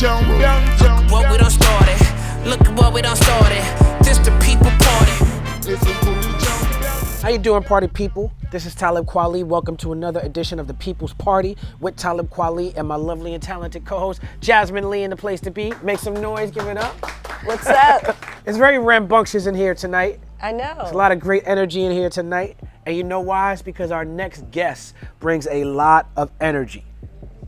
What we done started. Look at what we done started. This the people party. How you doing, party people? This is Talib Kweli. Welcome to another edition of the People's Party with Talib Kweli and my lovely and talented co-host Jasmin, Leigh in the place to be. Make some noise, give it up. What's up? It's very rambunctious in here tonight. I know. There's a lot of great energy in here tonight. And you know why? It's because our next guest brings a lot of energy.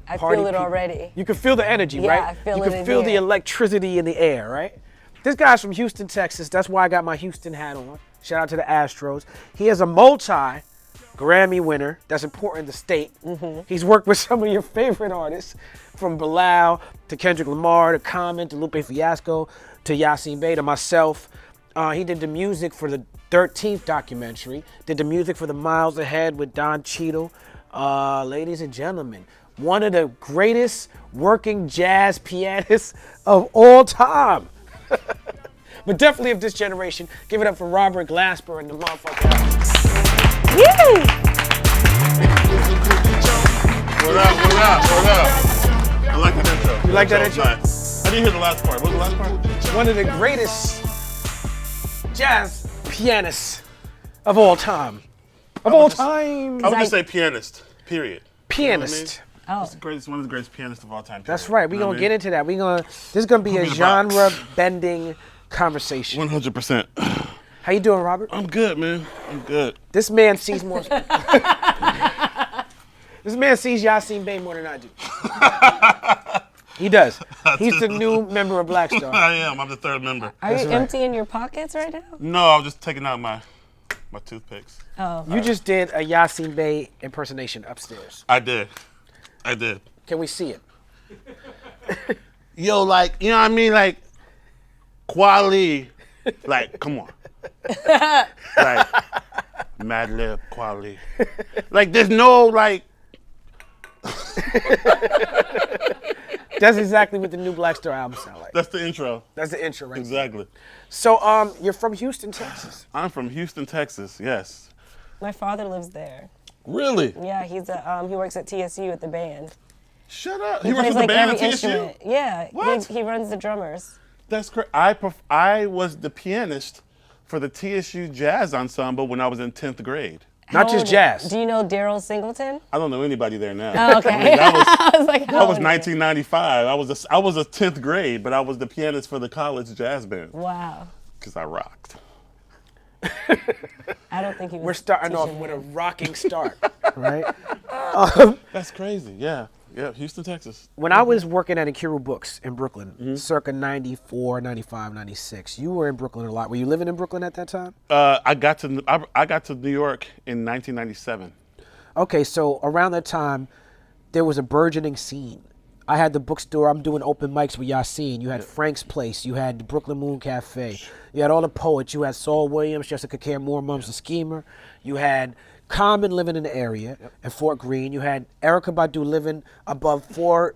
I Party feel it people. already. You can feel the energy, Yeah, right? I feel you it can in feel the here. electricity in the air, right? This guy's from Houston, Texas. That's why I got my Houston hat on. Shout out to the Astros. He is a multi-Grammy winner. That's important in the state. Mm-hmm. He's worked with some of your favorite artists, from Bilal to Kendrick Lamar to Common to Lupe Fiasco to Yasiin Bey to myself. He did the music for the 13th documentary, did the music for the Miles Ahead with Don Cheadle. Ladies and gentlemen, one of the greatest working jazz pianists of all time. But definitely of this generation. Give it up for Robert Glasper and the motherfucker. Yay! What up? I like that intro. You like that intro? Nice. I didn't hear the last part. What was the last part? One of the greatest jazz pianists of all time. I would just say pianist, period. Pianist. Oh. It's the greatest, one of the greatest pianists of all time. That's period. right. We're You know going to what get into that. This is going to be Put a me in the box. genre-bending conversation. 100%. How you doing, Robert? I'm good, man. I'm good. This man sees more. This man sees Yasiin Bey more than I do. He does. He's the new member of Black Star. I am. I'm the third member. Are you right. emptying your pockets right now? No, I was just taking out my toothpicks. Oh. You just did a Yasiin Bey impersonation upstairs. I did. Can we see it? Yo, like, you know what I mean? Like, Kweli. Like, come on. Like, Mad Lib Kweli. Like, there's no, like. That's exactly what the new Black Star album sounds like. That's the intro. That's the intro right there. Exactly. So, you're from Houston, Texas. I'm from Houston, Texas. Yes. My father lives there. Really? Yeah, he works at TSU at the band. Shut up. He He works plays with the like band every at TSU? instrument. Yeah. What? He runs the drummers. That's correct. I was the pianist for the TSU Jazz Ensemble when I was in 10th grade. Not How just old- jazz. Do you know Daryl Singleton? I don't know anybody there now. Oh, okay. I mean, that was, I was like, that was 1995. I was a 10th grade, but I was the pianist for the college jazz band Wow. because I rocked. I don't think he was. We're starting off teaching with a me. rocking start, right? That's crazy. Yeah. Houston, Texas. When I was working at Akiru Books in Brooklyn, circa 94, 95, 96, you were in Brooklyn a lot. Were you living in Brooklyn at that time? I got to New York in 1997. Okay, so around that time, there was a burgeoning scene. I had the bookstore. I'm doing open mics with Yasiin. You had Frank's Place. You had the Brooklyn Moon Cafe. You had all the poets. You had Saul Williams, Jessica Care Moore, Mums the Schemer. You had Common living in the area in Fort Greene. You had Erykah Badu living above four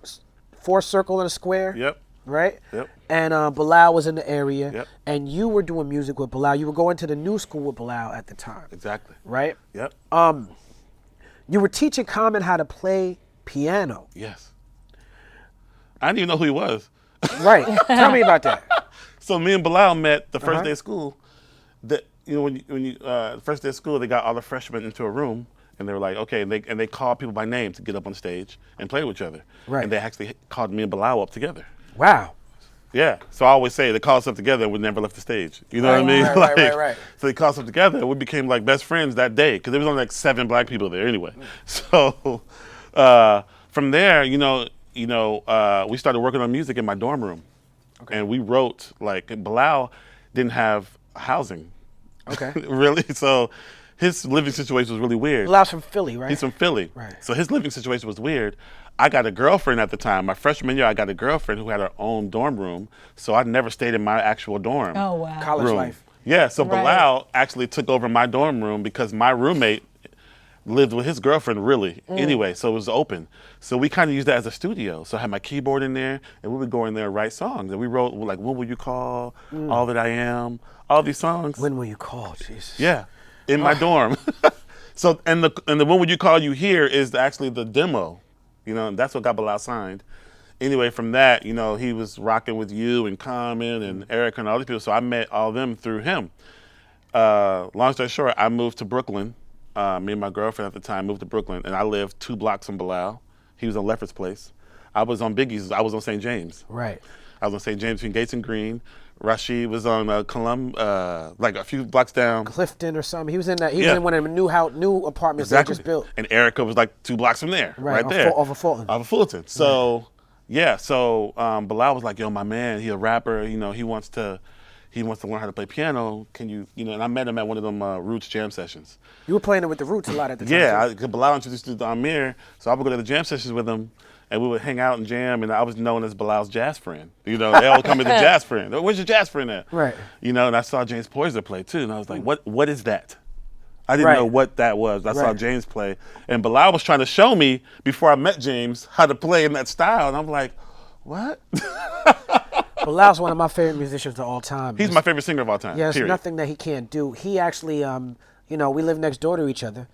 circle in a square. Yep. Right? Yep. And Bilal was in the area. Yep. And you were doing music with Bilal. You were going to the new school with Bilal at the time. Exactly. Right? Yep. You were teaching Common how to play piano. Yes. I didn't even know who he was. Right. Tell me about that. So me and Bilal met the first day of school. When you first day of school, they got all the freshmen into a room, and they were like, okay, and they called people by name to get up on stage and play with each other. Right. And they actually called me and Bilal up together. Wow. Yeah. So I always say they called us up together and we never left the stage. You know what I mean? Right. So they called us up together and we became like best friends that day because there was only like 7 black people there anyway. So from there, we started working on music in my dorm room. Okay. And we wrote, like, Bilal didn't have housing. Okay. Really? So his living situation was really weird. Bilal's from Philly, right? He's from Philly. Right. So his living situation was weird. I got a girlfriend at the time. My freshman year, I got a girlfriend who had her own dorm room. So I never stayed in my actual dorm. Oh, wow. College room. life. Yeah, so Right. Bilal actually took over my dorm room because my roommate lived with his girlfriend, really, anyway, so it was open. So we kind of used that as a studio. So I had my keyboard in there, and we would go in there and write songs. And we wrote, like, When Will You Call, All That I Am, all these songs. When will you call? Jesus. Yeah, in my dorm. So, and the When Would You Call You Here is actually the demo, and that's what got Bilal signed. anyway, from that, he was rocking with you and Common and Erykah and all these people. So I met all of them through him. Long story short, I moved to Brooklyn. Me and my girlfriend at the time moved to Brooklyn, and I lived 2 blocks from Bilal. He was on Lefferts Place. I was on Biggie's. I was on St. James. Right. I was on St. James between Gates and Green. Rashid was on like a few blocks down. Clifton or something. He was in that. He was in one of the new apartments they just built. And Erykah was like 2 blocks from there, right there. Off of Fulton. Off of Fulton. So, Bilal was like, yo, my man, he a rapper. He wants to learn how to play piano. Can you, and I met him at one of them Roots jam sessions. You were playing it with the Roots a lot at the time. Yeah, Bilal introduced me to Amir, so I would go to the jam sessions with him. And we would hang out and jam, and I was known as Bilal's jazz friend. They all come as a jazz friend. Where's your jazz friend at? Right. And I saw James Poyser play too, and I was like, what is that? I didn't know what that was. I saw James play, and Bilal was trying to show me before I met James how to play in that style, and I'm like, what? Bilal's one of my favorite musicians of all time. He's my favorite singer of all time. Yeah, there's nothing that he can't do. He actually, we live next door to each other.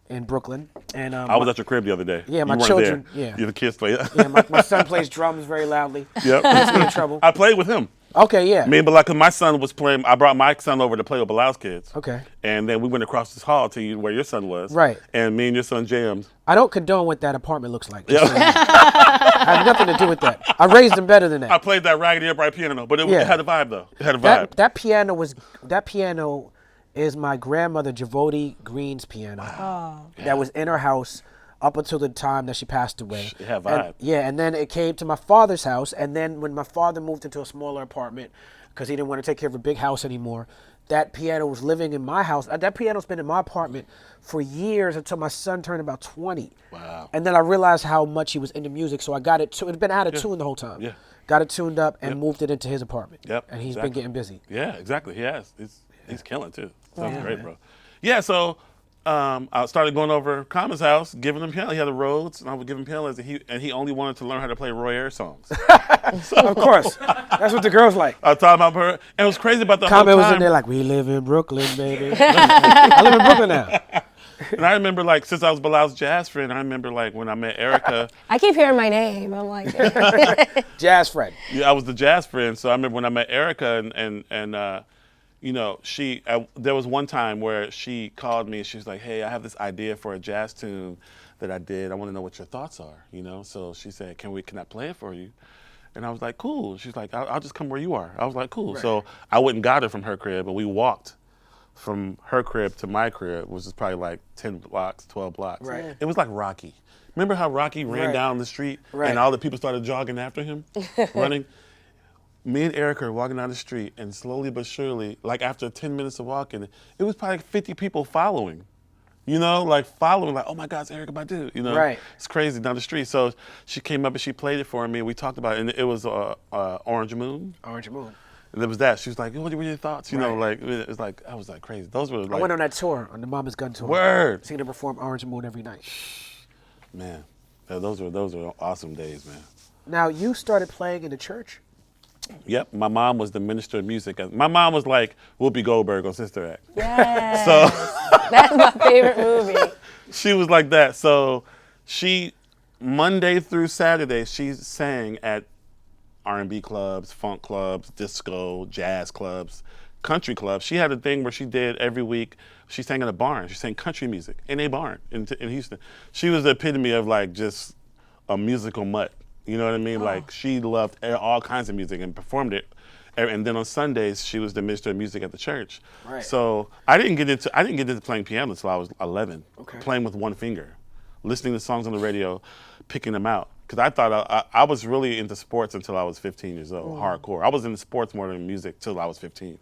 In Brooklyn, and I was at your crib the other day. Yeah, my children. There. Yeah, you the kids play. Yeah, my son plays drums very loudly. Yep, gets me in trouble. I played with him. Okay, yeah. Me and Bilal, because my son was playing. I brought my son over to play with Bilal's kids. Okay. And then we went across this hall to where your son was. Right. And me and your son jammed. I don't condone what that apartment looks like. I have nothing to do with that. I raised him better than that. I played that raggedy upright piano, but it had a vibe though. It had a vibe. That piano is my grandmother Javoti Green's piano. That was in her house up until the time that she passed away. It had vibe. And then it came to my father's house, and then when my father moved into a smaller apartment because he didn't want to take care of a big house anymore, that piano was living in my house. That piano's been in my apartment for years until my son turned about 20. Wow. And then I realized how much he was into music, so I got it. It's been out of tune the whole time. Yeah. Got it tuned up and moved it into his apartment. Yep. And he's been getting busy. Yeah, exactly. He has. He's killing too. Sounds great, bro. Yeah, so I started going over Common's house, giving him piano. He had the Rhodes, and I would give him piano, and he only wanted to learn how to play Roy Ayers songs. Of course. That's what the girls like. I taught him about her. And it was crazy about the Common whole was time. in there like, we live in Brooklyn, baby. I live in Brooklyn now. And I remember, like, since I was Bilal's jazz friend, I remember, like, when I met Erykah. I keep hearing my name. I'm like, Jazz friend. Yeah, I was the jazz friend. So I remember when I met Erykah, and there was one time where she called me and she was like, hey, I have this idea for a jazz tune that I did. I want to know what your thoughts are, So she said, can I play it for you? And I was like, cool. She's like, I'll just come where you are. I was like, cool. Right. So I went and got her from her crib, and we walked from her crib to my crib, which is probably like 10 blocks, 12 blocks. Right. It was like Rocky. Remember how Rocky ran down the street and all the people started jogging after him, running? Me and Erykah are walking down the street, and slowly but surely, like after 10 minutes of walking, it was probably like 50 people following. Like oh my God, it's Erykah Badu, Right. It's crazy down the street. So she came up and she played it for me, and we talked about it, and it was Orange Moon. Orange Moon. And it was that. She was like, what were your thoughts? Right. It was like, I was like crazy. Those were like. I went on that tour, on the Mama's Gun tour. Word. Seen her perform Orange Moon every night. Man, those were awesome days, man. Now, you started playing in the church? Yep, my mom was the minister of music. My mom was like Whoopi Goldberg on Sister Act. yes. So That's my favorite movie. she was like that. So Monday through Saturday, she sang at R&B clubs, funk clubs, disco, jazz clubs, country clubs. She had a thing where she did every week. She sang in a barn. She sang country music in a barn in Houston. She was the epitome of like just a musical mutt. You know what I mean? Oh. Like she loved all kinds of music and performed it. And then on Sundays, she was the minister of music at the church. Right. So I didn't get into playing piano until I was 11. Okay. Playing with one finger, listening to songs on the radio, picking them out. Because I thought I was really into sports until I was 15 years old, hardcore. I was into sports more than music till I was 15.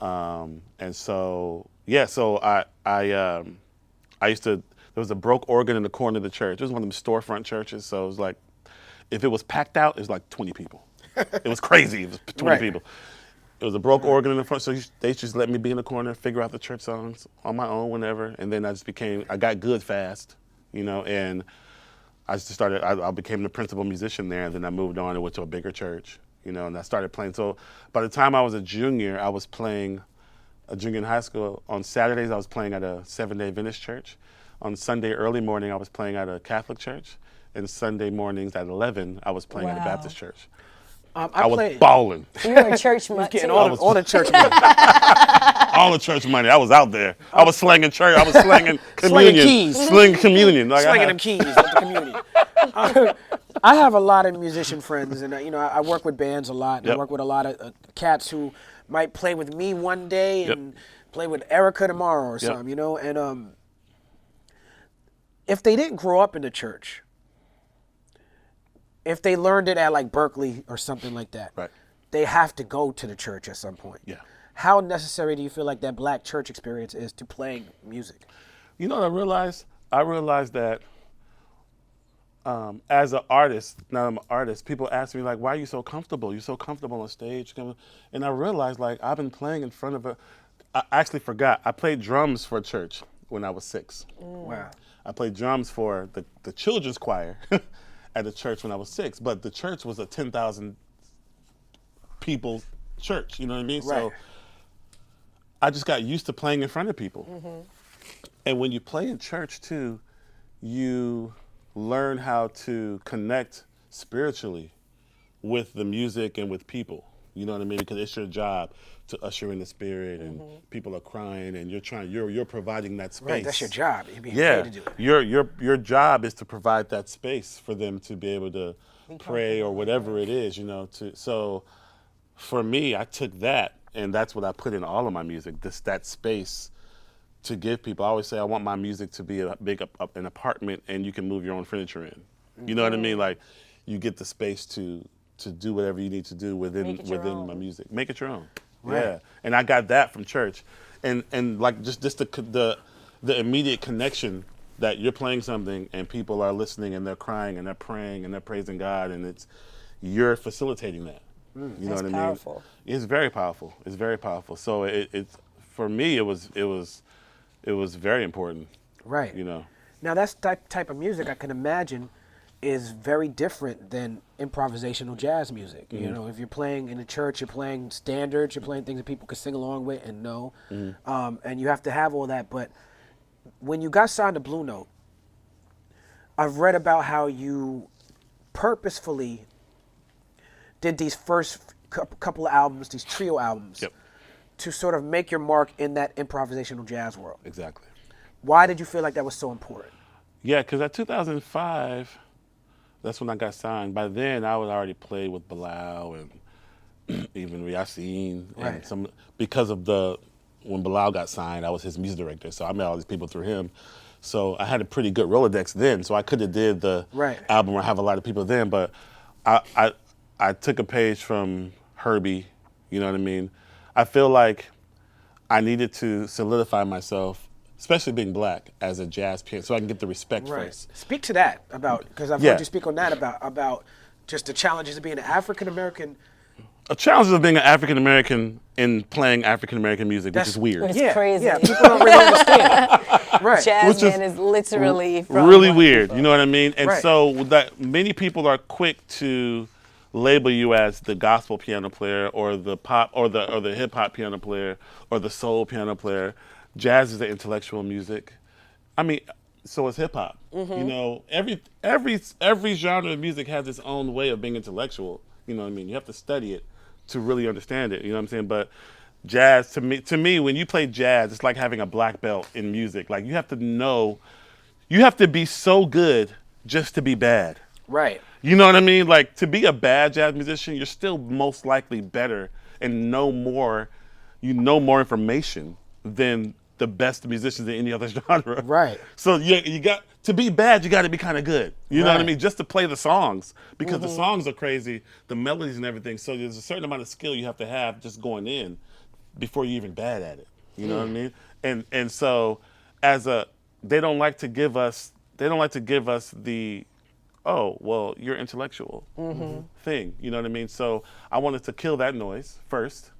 And so I used to. There was a broke organ in the corner of the church. It was one of them storefront churches, so it was like. If it was packed out, it was like 20 people. It was crazy. It was 20 people. It was a broke organ in the front, so they just let me be in the corner, figure out the church songs on my own whenever, and then I got good fast, and I just started, I became the principal musician there, and then I moved on and went to a bigger church, and I started playing. So by the time I was a junior, I was playing a junior in high school. On Saturdays, I was playing at a 7-day Adventist church. On Sunday early morning, I was playing at a Catholic church. and Sunday mornings at 11, I was playing at a Wow. Baptist church. I was played, balling. You were a church mutt getting too. all the church money. All the church money. I was out there. I was slanging church. I was slanging communion. keys. Slinging communion. Like Slinging them keys at the community. I have a lot of musician friends, and I work with bands a lot. And I Yep. work with a lot of cats who might play with me one day Yep. and play with Erykah tomorrow or Yep. something, you know. And if they didn't grow up in the church, if they learned it at like Berkeley or something like that, Right. they have to go to the church at some point. Yeah. How necessary do you feel like that black church experience is to playing music? You know what I realized? I realized that as an artist, now I'm an artist, people ask me like, why are you so comfortable? You're so comfortable on stage. And I realized like I've been playing in front of I actually forgot. I played drums for a church when I was 6. Wow. I played drums for the children's choir at the church when I was 6, but the church was a 10,000 people church, you know what I mean? Right. So I just got used to playing in front of people. And when you play in church too, you learn how to connect spiritually with the music and with people. You know what I mean? Because it's your job to usher in the spirit, and people are crying, and you're providing that space. Right, that's your job. You're being Yeah, paid to do it. your job is to provide that space for them to be able to pray or whatever it is, you know. So for me, I took that, and that's what I put in all of my music. That space to give people. I always say I want my music to be a big an apartment, and you can move your own furniture in. You know what I mean? Like you get the space to do whatever you need to do within my music. Make it your own. Right. Yeah, and I got that from church, and like just the immediate connection that you're playing something and people are listening and they're crying and they're praying and they're praising God, and you're facilitating that. You know That's what I mean? powerful. It's very powerful. It's very powerful. So it's for me, it was very important. Right. You know. Now that's type of music I can imagine is very different than improvisational jazz music. You know, if you're playing in a church, you're playing standards, you're playing things that people can sing along with and know, and you have to have all that. But when you got signed to Blue Note, I've read about how you purposefully did these first couple of albums, these trio albums, Yep. to sort of make your mark in that improvisational jazz world. Exactly. Why did you feel like that was so important? Yeah, because at 2005, that's when I got signed. By then, I would already play with Bilal and even Yasiin. Right. And because of when Bilal got signed, I was his music director, so I met all these people through him. So I had a pretty good Rolodex then, so I could have did the album where I have a lot of people then, but I took a page from Herbie, you know what I mean? I feel like I needed to solidify myself, especially being black, as a jazz pianist, so I can get the respect first. Speak to that because I've heard you speak on that about just the challenges of being an African American. A challenge of being an African American in playing African American music, which is weird. It's crazy. Yeah, people don't really understand. Right. Jasmin is literally from really white weird, people. you know what I mean? And Right. so that many people are quick to label you as the gospel piano player or the pop or the hip hop piano player or the soul piano player. Jazz is the intellectual music. I mean, so is hip hop. You know, every genre of music has its own way of being intellectual. You know what I mean? You have to study it to really understand it. You know what I'm saying? But jazz, to me, when you play jazz, it's like having a black belt in music. Like you have to be so good just to be bad. Right. You know what I mean? Like to be a bad jazz musician, you're still most likely better and know more information than the best musicians in any other genre. Right. So you got to be bad, you got to be kind of good. You know what I mean? Just to play the songs, because the songs are crazy, the melodies and everything. So there's a certain amount of skill you have to have just going in before you're even bad at it. You know what I mean? And so they don't like to give us the oh, well, you're intellectual thing. You know what I mean? So I wanted to kill that noise first.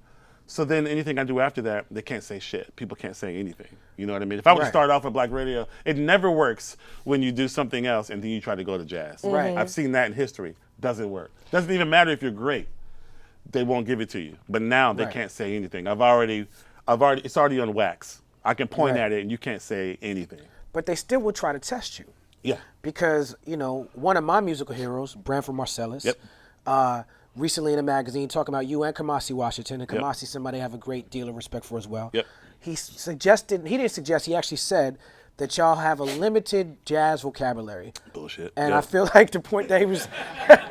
So then anything I do after that, they can't say shit. People can't say anything. You know what I mean? If I would start off with black radio, it never works when you do something else and then you try to go to jazz. Right. I've seen that in history. Doesn't work. Doesn't even matter if you're great. They won't give it to you. But now they can't say anything. It's already on wax. I can point at it and you can't say anything. But they still will try to test you. Yeah. Because, you know, one of my musical heroes, Branford Marsalis, recently in a magazine talking about you and Kamasi Washington, and Kamasi, somebody I have a great deal of respect for as well. Yep. He didn't suggest, he actually said that y'all have a limited jazz vocabulary. Bullshit. And I feel like the point that he was,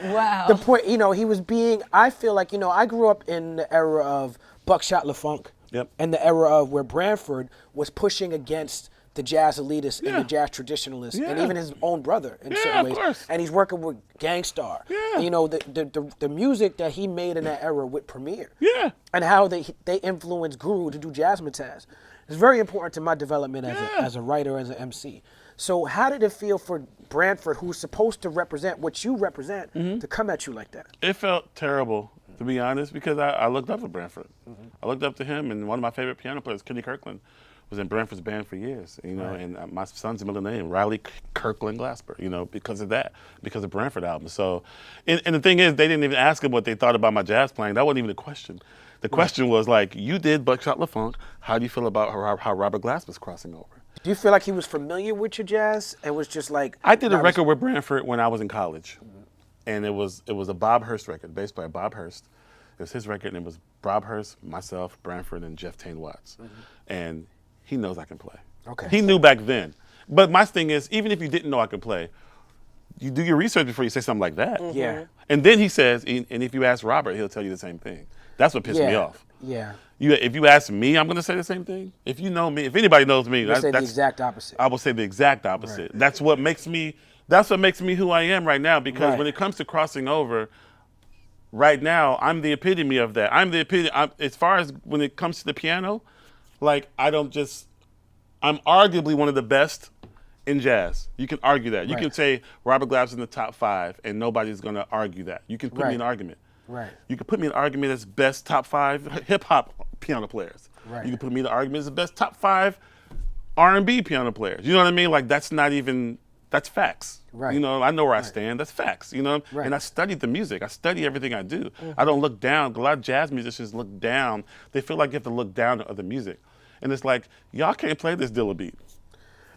Wow. the point, you know, he was being, I feel like, you know, I grew up in the era of Buckshot LaFunk. Yep. And the era of where Branford was pushing against the jazz elitists and the jazz traditionalists, and even his own brother in certain ways. Course. And he's working with Gangstar. Yeah. You know, the music that he made in that era with Premier. Yeah. And how they influenced Guru to do Jasmin Taz. It's very important to my development as a writer, as an MC. So how did it feel for Branford, who's supposed to represent what you represent, to come at you like that? It felt terrible, to be honest, because I looked up to Branford. I looked up to him, and one of my favorite piano players, Kenny Kirkland, was in Branford's band for years, you know, and my son's middle name, Riley Kirkland Glasper, you know, because of that, because of Branford album. So, and the thing is, they didn't even ask him what they thought about my jazz playing. That wasn't even a question. The question was like, you did Buckshot LaFunk. How do you feel about how Robert Glasper's crossing over? Do you feel like he was familiar with your jazz and was just like... I did a record with Branford when I was in college, and it was a Bob Hurst record, bass player Bob Hurst. It was his record, and it was Bob Hurst, myself, Branford, and Jeff Tain Watts. And he knows I can play. Okay. He knew back then. But my thing is, even if you didn't know I could play, you do your research before you say something like that. Yeah. And then he says, and if you ask Robert, he'll tell you the same thing. That's what pissed me off. Yeah. If you ask me, I'm going to say the same thing. If you know me, if anybody knows me, You say the exact opposite. I will say the exact opposite. Right. That's what makes me who I am right now, because when it comes to crossing over, right now, I'm the epitome of that. I'm the epitome, as far as when it comes to the piano, like I'm arguably one of the best in jazz. You can argue that. You can say Robert Glasper's in the top 5 and nobody's going to argue that. You can put me in an argument. Right. You can put me in an argument as best top 5 hip hop piano players. Right. You can put me in an argument as the best top 5 R&B piano players. You know what I mean? Like that's facts. Right. You know, I know where I stand. That's facts. You know, and I studied the music. I study everything I do. I don't look down. A lot of jazz musicians look down. They feel like you have to look down to other music, and it's like y'all can't play this Dilla beat.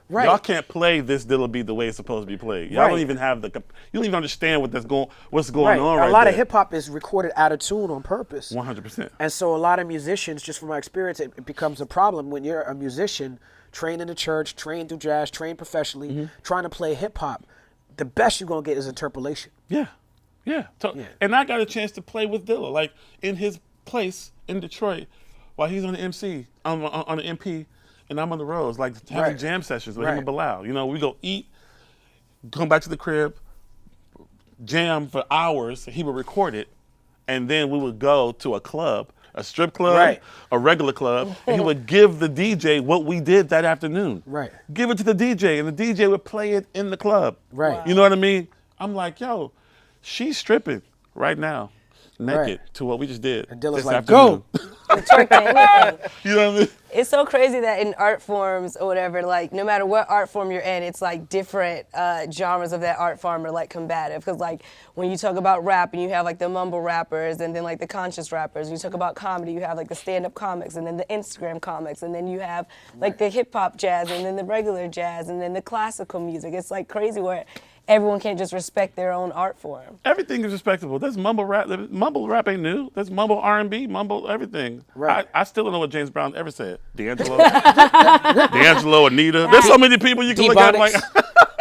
Right. Y'all can't play this Dilla beat the way it's supposed to be played. Y'all don't even have you don't even understand what's going on right A lot there. of hip hop is recorded out of tune on purpose. 100%. And so a lot of musicians, just from my experience, it becomes a problem when you're a musician trained in the church, trained through jazz, trained professionally, trying to play hip hop. The best you're gonna get is interpolation. Yeah. And I got a chance to play with Dilla, like in his place in Detroit, while he's on the MC, on the MP, and I'm on the roads, like having jam sessions with him and Bilal. You know, we go eat, come back to the crib, jam for hours. He would record it, and then we would go to a club, a strip club, a regular club, and he would give the DJ what we did that afternoon. Right. Give it to the DJ, and the DJ would play it in the club. Right. Wow. You know what I mean? I'm like, yo, she's stripping right now, naked, to what we just did. And Dilla's this like, afternoon. go. You know what I mean? It's so crazy that in art forms or whatever, like no matter what art form you're in, it's like different genres of that art form are like combative. Because like when you talk about rap and you have like the mumble rappers and then like the conscious rappers, you talk about comedy, you have like the stand-up comics and then the Instagram comics and then you have like the hip hop jazz and then the regular jazz and then the classical music. It's like crazy where everyone can't just respect their own art form. Everything is respectable. That's mumble rap. Mumble rap ain't new. That's mumble R&B, mumble everything. Right. I still don't know what James Brown ever said. D'Angelo, Anita. There's so many people you can look at like.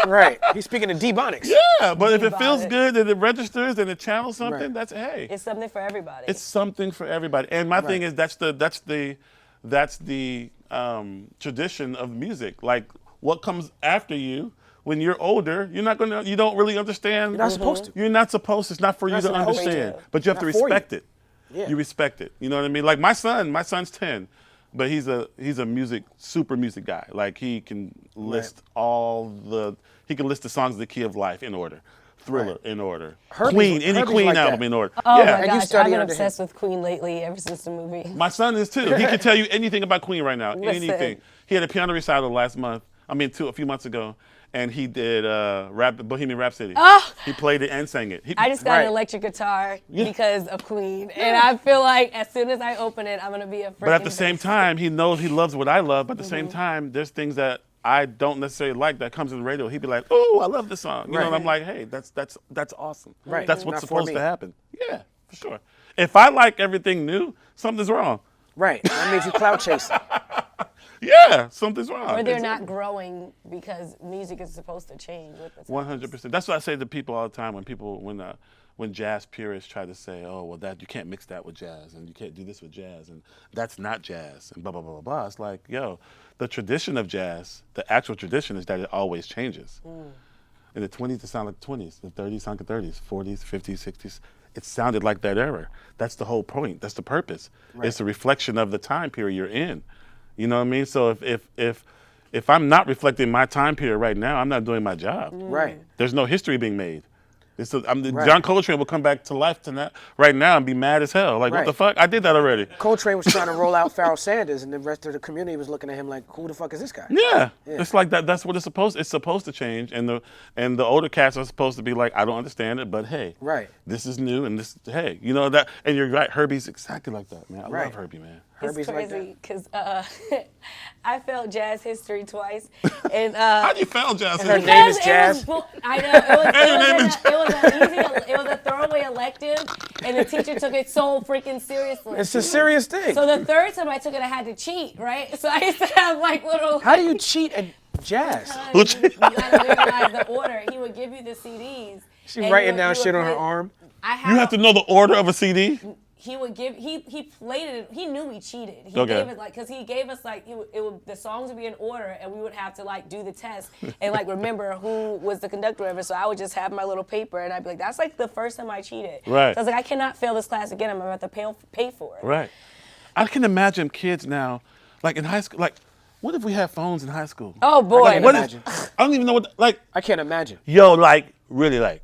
Right. He's speaking of D-Bonics. Yeah, but if it feels good and it registers and it channels something, that's hey. It's something for everybody. It's something for everybody. And my thing is that's the tradition of music. Like what comes after you. When you're older, you don't really understand. You're not supposed to. You're not supposed to. It's not for you to understand. But you have to respect it. Yeah. You respect it. You know what I mean? Like my son's 10, but he's a super music guy. Like he can list he can list the songs of the Key of Life in order. Thriller in order. Queen, any Queen like album that. in order. Oh yeah. my And you gosh, study I've been under obsessed with Queen lately ever since the movie. My son is too. He can tell you anything about Queen right now. Listen. Anything. He had a piano recital a few months ago. And he did Bohemian Rhapsody. Oh. He played it and sang it. I just got an electric guitar because of Queen. And I feel like as soon as I open it, I'm going to be a freaking But at the same time, he knows he loves what I love. But at the same time, there's things that I don't necessarily like that comes in the radio, he'd be like, "Oh, I love this song," you know, and I'm like, "Hey, that's awesome. Right. That's what's Not for supposed me. to happen." Yeah, for sure. If I like everything new, something's wrong. Right. That means you clout chasing. Yeah, something's wrong. Or they're not growing because music is supposed to change with the times. 100%. That's what I say to people all the time when jazz purists try to say, "Oh, well, that you can't mix that with jazz, and you can't do this with jazz, and that's not jazz," and blah blah blah blah blah. It's like, yo, the tradition of jazz, the actual tradition is that it always changes. In the 20s, it sounded like the 20s. The 30s sounded like the 30s. 40s, 50s, 60s. It sounded like that era. That's the whole point. That's the purpose. Right. It's a reflection of the time period you're in. You know what I mean? So if I'm not reflecting my time period right now, I'm not doing my job. Right. There's no history being made. John Coltrane will come back to life tonight, right now, and be mad as hell. Like, what the fuck? I did that already. Coltrane was trying to roll out Pharoah Sanders, and the rest of the community was looking at him like, "Who the fuck is this guy?" Yeah. It's like that. That's what it's supposed. It's supposed to change, and the older cats are supposed to be like, "I don't understand it, but hey, this is new, and this, hey, you know that." And you're right. Herbie's exactly like that, man. I love Herbie, man. It's crazy because I failed jazz history twice, and how do you fail jazz history? Her name is Jazz. I know it was a throwaway elective, and the teacher took it so freaking seriously. It's a serious thing. So the third time I took it, I had to cheat, right? So I used to have like little. How do you cheat at jazz? You gotta memorize the order. He would give you the CDs. She writing down shit on her arm. You have to know the order of a CD. He would give. He played it. He knew we cheated. He Okay. gave it like because he gave us like the songs would be in order and we would have to like do the test and like remember who was the conductor of it. So I would just have my little paper and I'd be like, that's like the first time I cheated. Right. So I was like, I cannot fail this class again. I'm about to pay for it. Right. I can imagine kids now, like in high school. Like, what if we had phones in high school? Oh boy. I can't imagine. I don't even know what. Like, I can't imagine. yo, like really, like.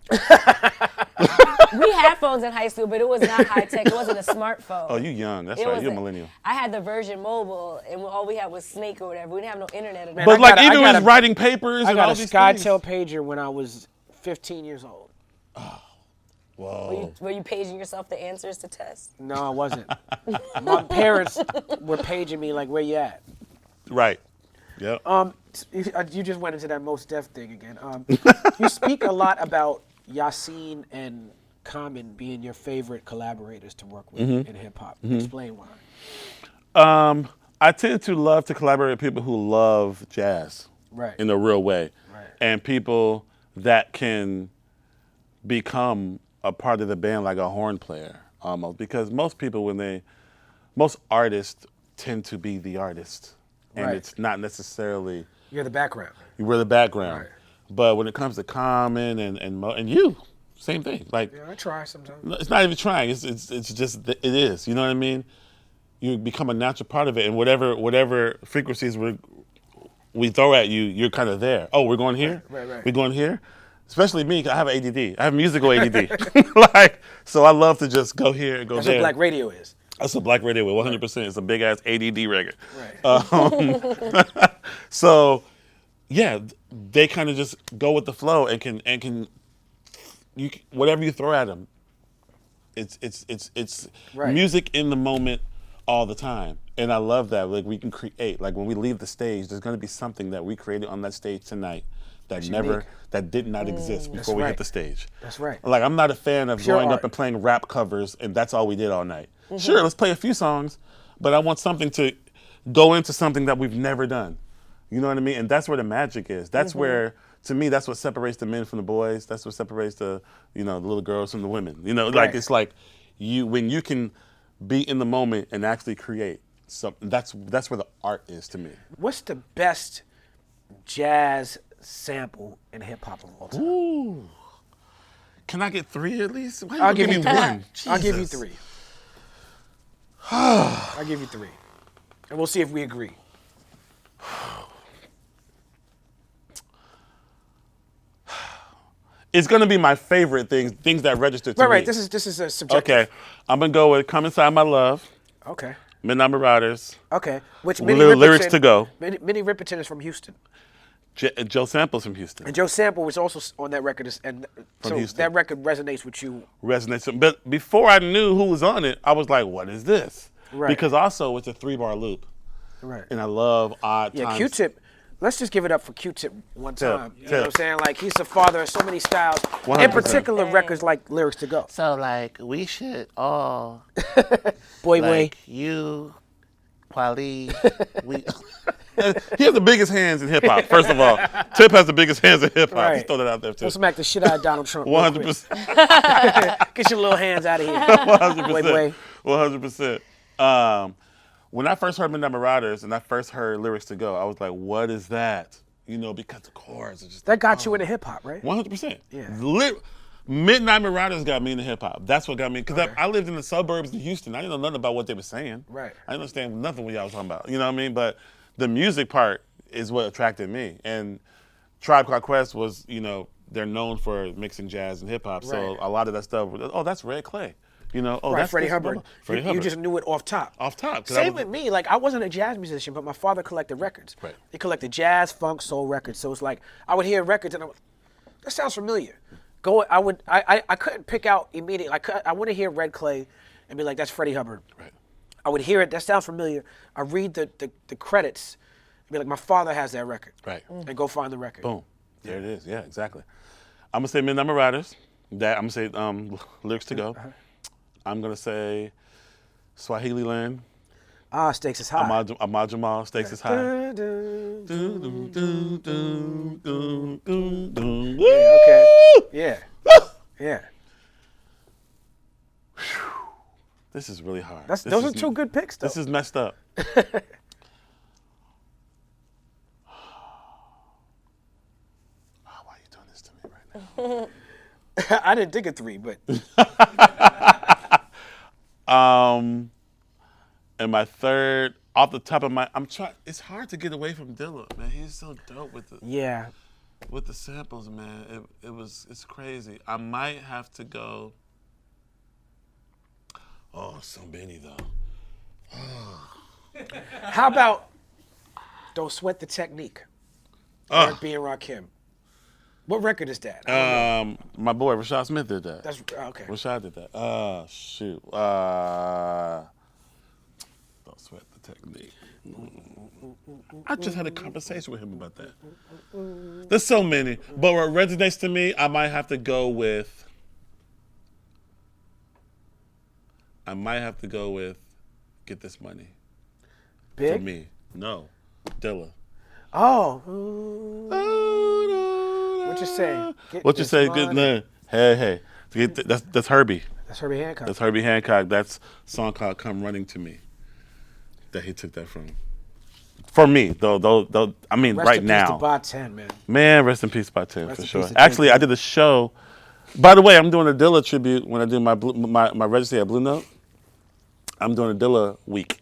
We had phones in high school, but it was not high tech. It wasn't a smartphone. Oh, you young. That's It right. was You're a millennial. I had the Virgin Mobile, and all we had was Snake or whatever. We didn't have no internet. Or Man, But I like got a- even I got with a- writing papers I and got all a these SkyTel things. pager when I was 15 years old. Whoa. Were you paging yourself the answers to tests? No, I wasn't. My parents were paging me like, "Where you at?" Right. Yep. You just went into that Mos Def thing again. You speak a lot about Yasiin and Common being your favorite collaborators to work with in hip hop. Explain why. I tend to love to collaborate with people who love jazz in a real way, and people that can become a part of the band like a horn player almost. Because most artists tend to be the artist, and it's not necessarily You're the background. we're the background. But when it comes to Common and you, same thing. Like, Yeah, I try sometimes. it's not even trying. It's just it is. You know what I mean? You become a natural part of it, and whatever frequencies we throw at you, you're kind of there. Oh, we're going here. Right. We're going here. Especially me, 'cause I have ADD. I have musical ADD. So I love to just go here and go That's there. what Black Radio is. That's what Black Radio is. 100%. It's a big ass ADD record. So, yeah, they kind of just go with the flow and can whatever you throw at them, it's music in the moment all the time, and I love that. Like, we can create. Like, when we leave the stage, there's going to be something that we created on that stage tonight that did not exist before we hit the stage. That's right. Like, I'm not a fan of Pure going art. up and playing rap covers, and that's all we did all night. Sure, let's play a few songs, but I want something to go into something that we've never done. You know what I mean? And that's where the magic is. That's where, to me, that's what separates the men from the boys. That's what separates the little girls from the women. You know, like, it's like when you can be in the moment and actually create something. That's where the art is to me. What's the best jazz sample in hip hop of all time? Ooh. Can I get 3 at least? Why I'll you give you me 3. one. I'll give you Jesus. 3. I'll give you 3. And we'll see if we agree. It's gonna be my favorite things that register to me. Right. This is a subjective. Okay, I'm gonna go with "Come Inside My Love," Okay. "Midnight Marauders," Okay. Which lyrics to go. Minnie Riperton is from Houston, Joe Sample's from Houston. and Joe Sample was also on that record, and so Houston. that record resonates with you. Resonates. But before I knew who was on it, I was like, "What is this?" Right. Because also it's a 3-bar loop, Right. and I love odd Yeah. times. Q-Tip let's just give it up for Q-Tip one Tip, time. You know Tip. what I'm saying? Like, he's the father of so many styles. 100%. In particular, records like Lyrics to Go. So, like, we should all, Boy, like, you, Kweli, we... He has the biggest hands in hip-hop, first of all. Tip has the biggest hands in hip-hop. Right. Just throw that out there, too. Let's smack the shit out of Donald Trump. 100%. Get your little hands out of here. 100%. 100%. When I first heard Midnight Marauders and I first heard Lyrics to Go, I was like, what is that? You know, because the chords are just... That got you into hip-hop, right? 100%. Yeah. Midnight Marauders got me into hip-hop. That's what got me. Because I lived in the suburbs in Houston. I didn't know nothing about what they were saying. Right. I didn't understand nothing what y'all was talking about. You know what I mean? But the music part is what attracted me. And Tribe Called Quest was, you know, they're known for mixing jazz and hip-hop. So Right. a lot of that stuff, oh, that's Red Clay. You know, oh, Right, that's Freddie this, Hubbard. Freddie You Hubbard. just knew it off top. Off top. 'cause Same with me. Like, I wasn't a jazz musician, but my father collected records. Right. He collected jazz, funk, soul records. So it's like, I would hear records and that sounds familiar. I couldn't pick out immediately. I wouldn't hear Red Clay and be like, that's Freddie Hubbard. Right. I would hear it, that sounds familiar. I read the credits and be like, my father has that record. Right. And go find the record. Boom. There it is. Yeah, exactly. I'm going to say Midnight Marauders. That I'm going to say Lyrics to Go. I'm going to say Swahili Land. Stakes is high. Ahmad Jamal, Stakes is High. Yeah, Woo! okay. Yeah. Yeah. This is really hard. Those are two good picks, though. This is messed up. Why are you doing this to me right now? I didn't think of three, but And my third, off the top of my, it's hard to get away from Dilla, man. He's so dope with yeah. the samples, man. It's crazy. I might have to go. Oh, so many though. How about Don't Sweat the Technique? Eric B. and Rakim. What record is that? My boy Rashad Smith did that. That's okay. Rashad did that. Shoot. Don't Sweat the Technique. I just had a conversation with him about that. There's so many, but what resonates to me, I might have to go with Get This Money. Big? For me. No. Dilla. Oh. What you say? What you say? Good man. Hey. That's Herbie. That's Herbie Hancock. That's Herbie Hancock. That's a song called Come Running to Me. That he took that from. For me, though I mean, Rest right in peace now. to Bot 10, man. Man, rest in peace, by 10 Rest for in sure. peace to Actually, 10. I did a show. By the way, I'm doing a Dilla tribute when I do my registry at Blue Note. I'm doing a Dilla week.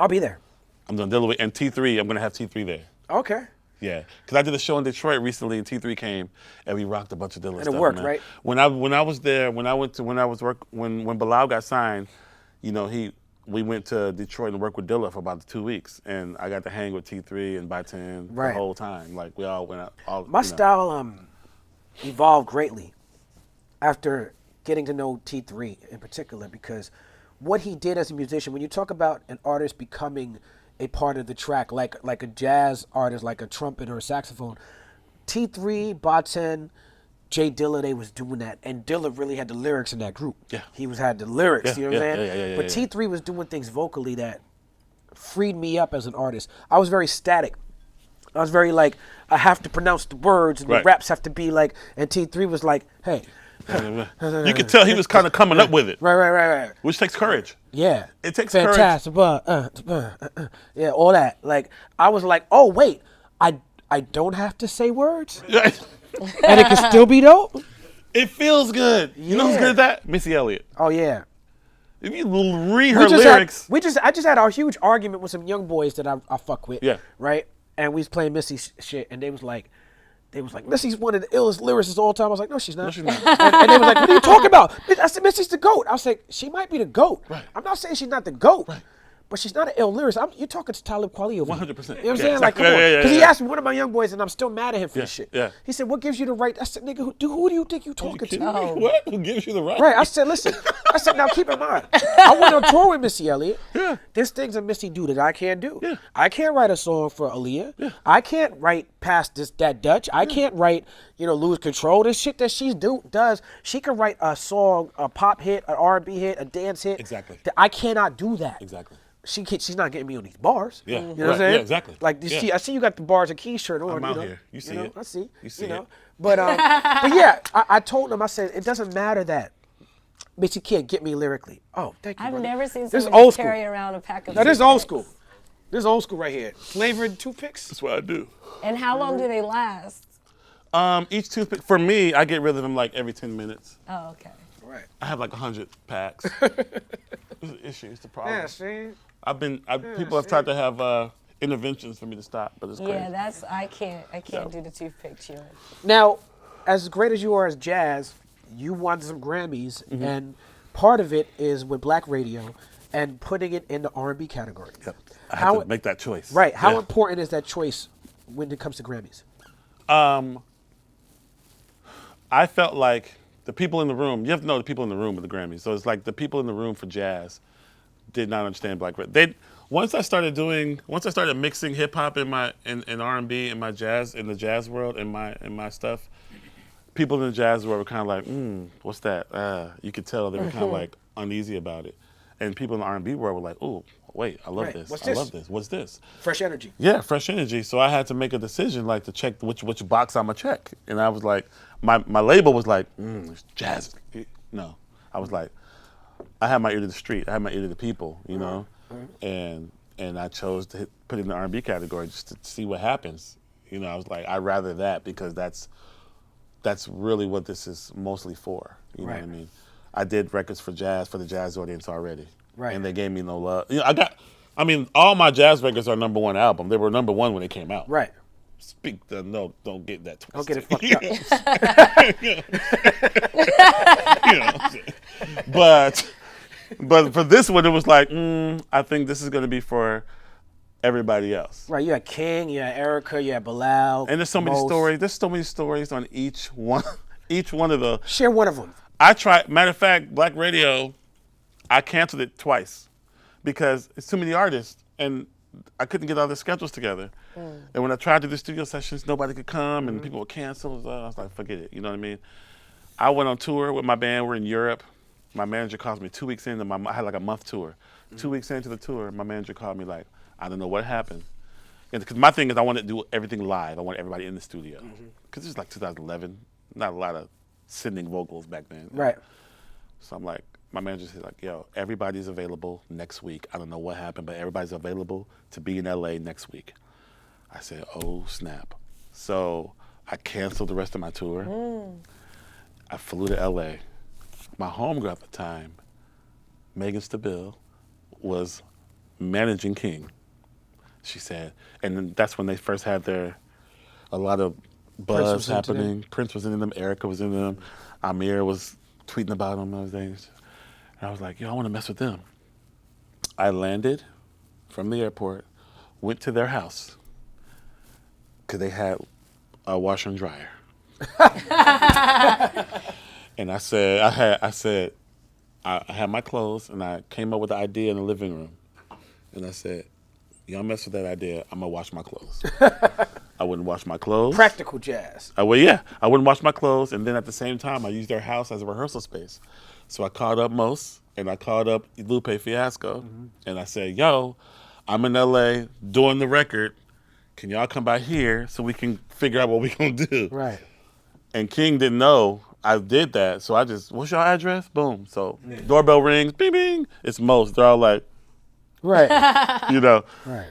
I'll be there. I'm doing Dilla week. And T3, I'm going to have T3 there. Okay. Yeah, because I did a show in Detroit recently, and T3 came, and we rocked a bunch of Dilla stuff. it worked, man. right? When I was there, when Bilal got signed, you know, we went to Detroit and worked with Dilla for about 2 weeks, and I got to hang with T3 and by 10 Right. the whole time. Like we all went out. My style evolved greatly after getting to know T3 in particular, because what he did as a musician, when you talk about an artist becoming a part of the track, like a jazz artist, like a trumpet or a saxophone, T3, Boten, J Dilla, they was doing that, and Dilla really had the lyrics in that group. Yeah. He had the lyrics, Yeah, you know what I'm yeah, saying? yeah, But T3 was doing things vocally that freed me up as an artist. I was very static. I was very like, I have to pronounce the words, and the Right. raps have to be like, and T3 was like, hey. You could tell he was kind of coming up with it, Right. which takes courage. Yeah. It takes fantastic. Yeah, all that. Like, I was like, oh, wait, I don't have to say words? courage. And it can still be dope? It feels good. You know who's Yeah. good at that? Missy Elliott. Oh, yeah. If you read her lyrics. I just had our huge argument with some young boys that I fuck with. Yeah. Right? And we was playing Missy shit, and they was like, Missy's one of the illest lyricists of all time. I was like, no, she's not. No, she's not. And they was like, what are you talking about? I said, Missy's the GOAT. I was like, she might be the GOAT. Right. I'm not saying she's not the GOAT. Right. but she's not an ill lyricist. You're talking to Talib Kweli over 100%. here. You know what I'm Yeah, saying? Like, exactly. come on. Yeah, Because he asked me, one of my young boys, and I'm still mad at him for this shit. Yeah. He said, what gives you the right? I said, nigga, who do you think you talking to? Oh. What? Who gives you the right? Right. I said, listen. I said, now keep in mind, I went on tour with Missy Elliott. Yeah. There's things that Missy do that I can't do. Yeah. I can't write a song for Aaliyah. Yeah. I can't write past that Dutch. I can't write, Lose Control. This shit that she does, she can write a song, a pop hit, an R&B hit, a dance hit. Exactly. I cannot do that. Exactly. She's not getting me on these bars. Yeah. You know what I'm saying? Yeah, exactly. Like you see, I see you got the Bars and Keys shirt on. I'm out here. You see it. I see. You see it. But yeah, I told him, I said, it doesn't matter that Missy can't get me lyrically. Oh, thank you. I've brother. never seen This is somebody old school. carry around a pack of Now this is old toothpicks. school. This is old school right here. Flavored toothpicks. That's what I do. And how long do they last? Each toothpick, for me, I get rid of them like every 10 minutes. Oh, okay. Right. I have like 100 packs. It's an issue. It's the problem. Yeah, see? People have tried to have interventions for me to stop, but it's crazy. Yeah, I can't do the toothpick chewing. Now, as great as you are as jazz, you won some Grammys, Mm-hmm. and part of it is with Black radio and putting it in the R&B category. Yep. I had to make that choice. Right. How Yeah. important is that choice when it comes to Grammys? I felt like the people in the room, you have to know the people in the room with the Grammys. So it's like the people in the room for jazz did not understand Black radio. Once I started mixing hip hop in R&B in my jazz, in the jazz world, in my stuff, people in the jazz world were kind of like, what's that? You could tell they were kind of like uneasy about it. And people in the R&B world were like, oh, wait, I love Right. this. What's I this? love this. What's this? Fresh energy. Yeah, fresh energy. So I had to make a decision, like to check which box I'm gonna check. And I was like, my label was like, it's jazz. No, I was like, I had my ear to the street. I had my ear to the people, you know, and I chose to put it in the R&B category just to see what happens. You know, I was like, I'd rather that because that's really what this is mostly for. You know what I mean? I did records for the jazz audience already. Right. And they gave me no love. You know, all my jazz records are #1 album. They were #1 when they came out. Right. Don't get that twisted. Don't get it fucked up. You know what I'm saying? But for this one, it was like, I think this is going to be for everybody else. Right. You had King, you had Erykah, you had Bilal. And there's so many Mos. stories. There's so many stories on each one of the. Share one of them. Matter of fact, Black Radio, I canceled it twice because it's too many artists and I couldn't get all the schedules together. And when I tried to do studio sessions, nobody could come and people would cancel. I was like, forget it. You know what I mean? I went on tour with my band. We're in Europe. My manager calls me 2 weeks into I had like a month tour. 2 weeks into the tour, my manager called me like, I don't know what happened. Because my thing is I want to do everything live. I want everybody in the studio. Because this is like 2011. Not a lot of sending vocals back then. Right. So I'm like, my manager said like, yo, everybody's available next week. I don't know what happened, but everybody's available to be in LA next week. I said, oh snap. So I canceled the rest of my tour. I flew to LA. My homegirl at the time, Megan Stabile, was managing King. She said, and then that's when they first had a lot of buzz happening. Prince was in them, Erykah was in them, Amir was tweeting about them and everything. And I was like, yo, I want to mess with them. I landed from the airport, went to their house, because they had a washer and dryer. And I said, I had my clothes, and I came up with the idea in the living room. And I said, y'all mess with that idea, I'm going to wash my clothes. I wouldn't wash my clothes. Practical jazz. I wouldn't wash my clothes, and then at the same time, I used their house as a rehearsal space. So I called up Mos, and I called up Lupe Fiasco, and I said, yo, I'm in LA doing the record. Can y'all come by here so we can figure out what we're going to do? Right. And King didn't know I did that, so I just, what's your address? Boom. So doorbell rings, bing, bing. It's Mos. They're all like, right. you know. Right.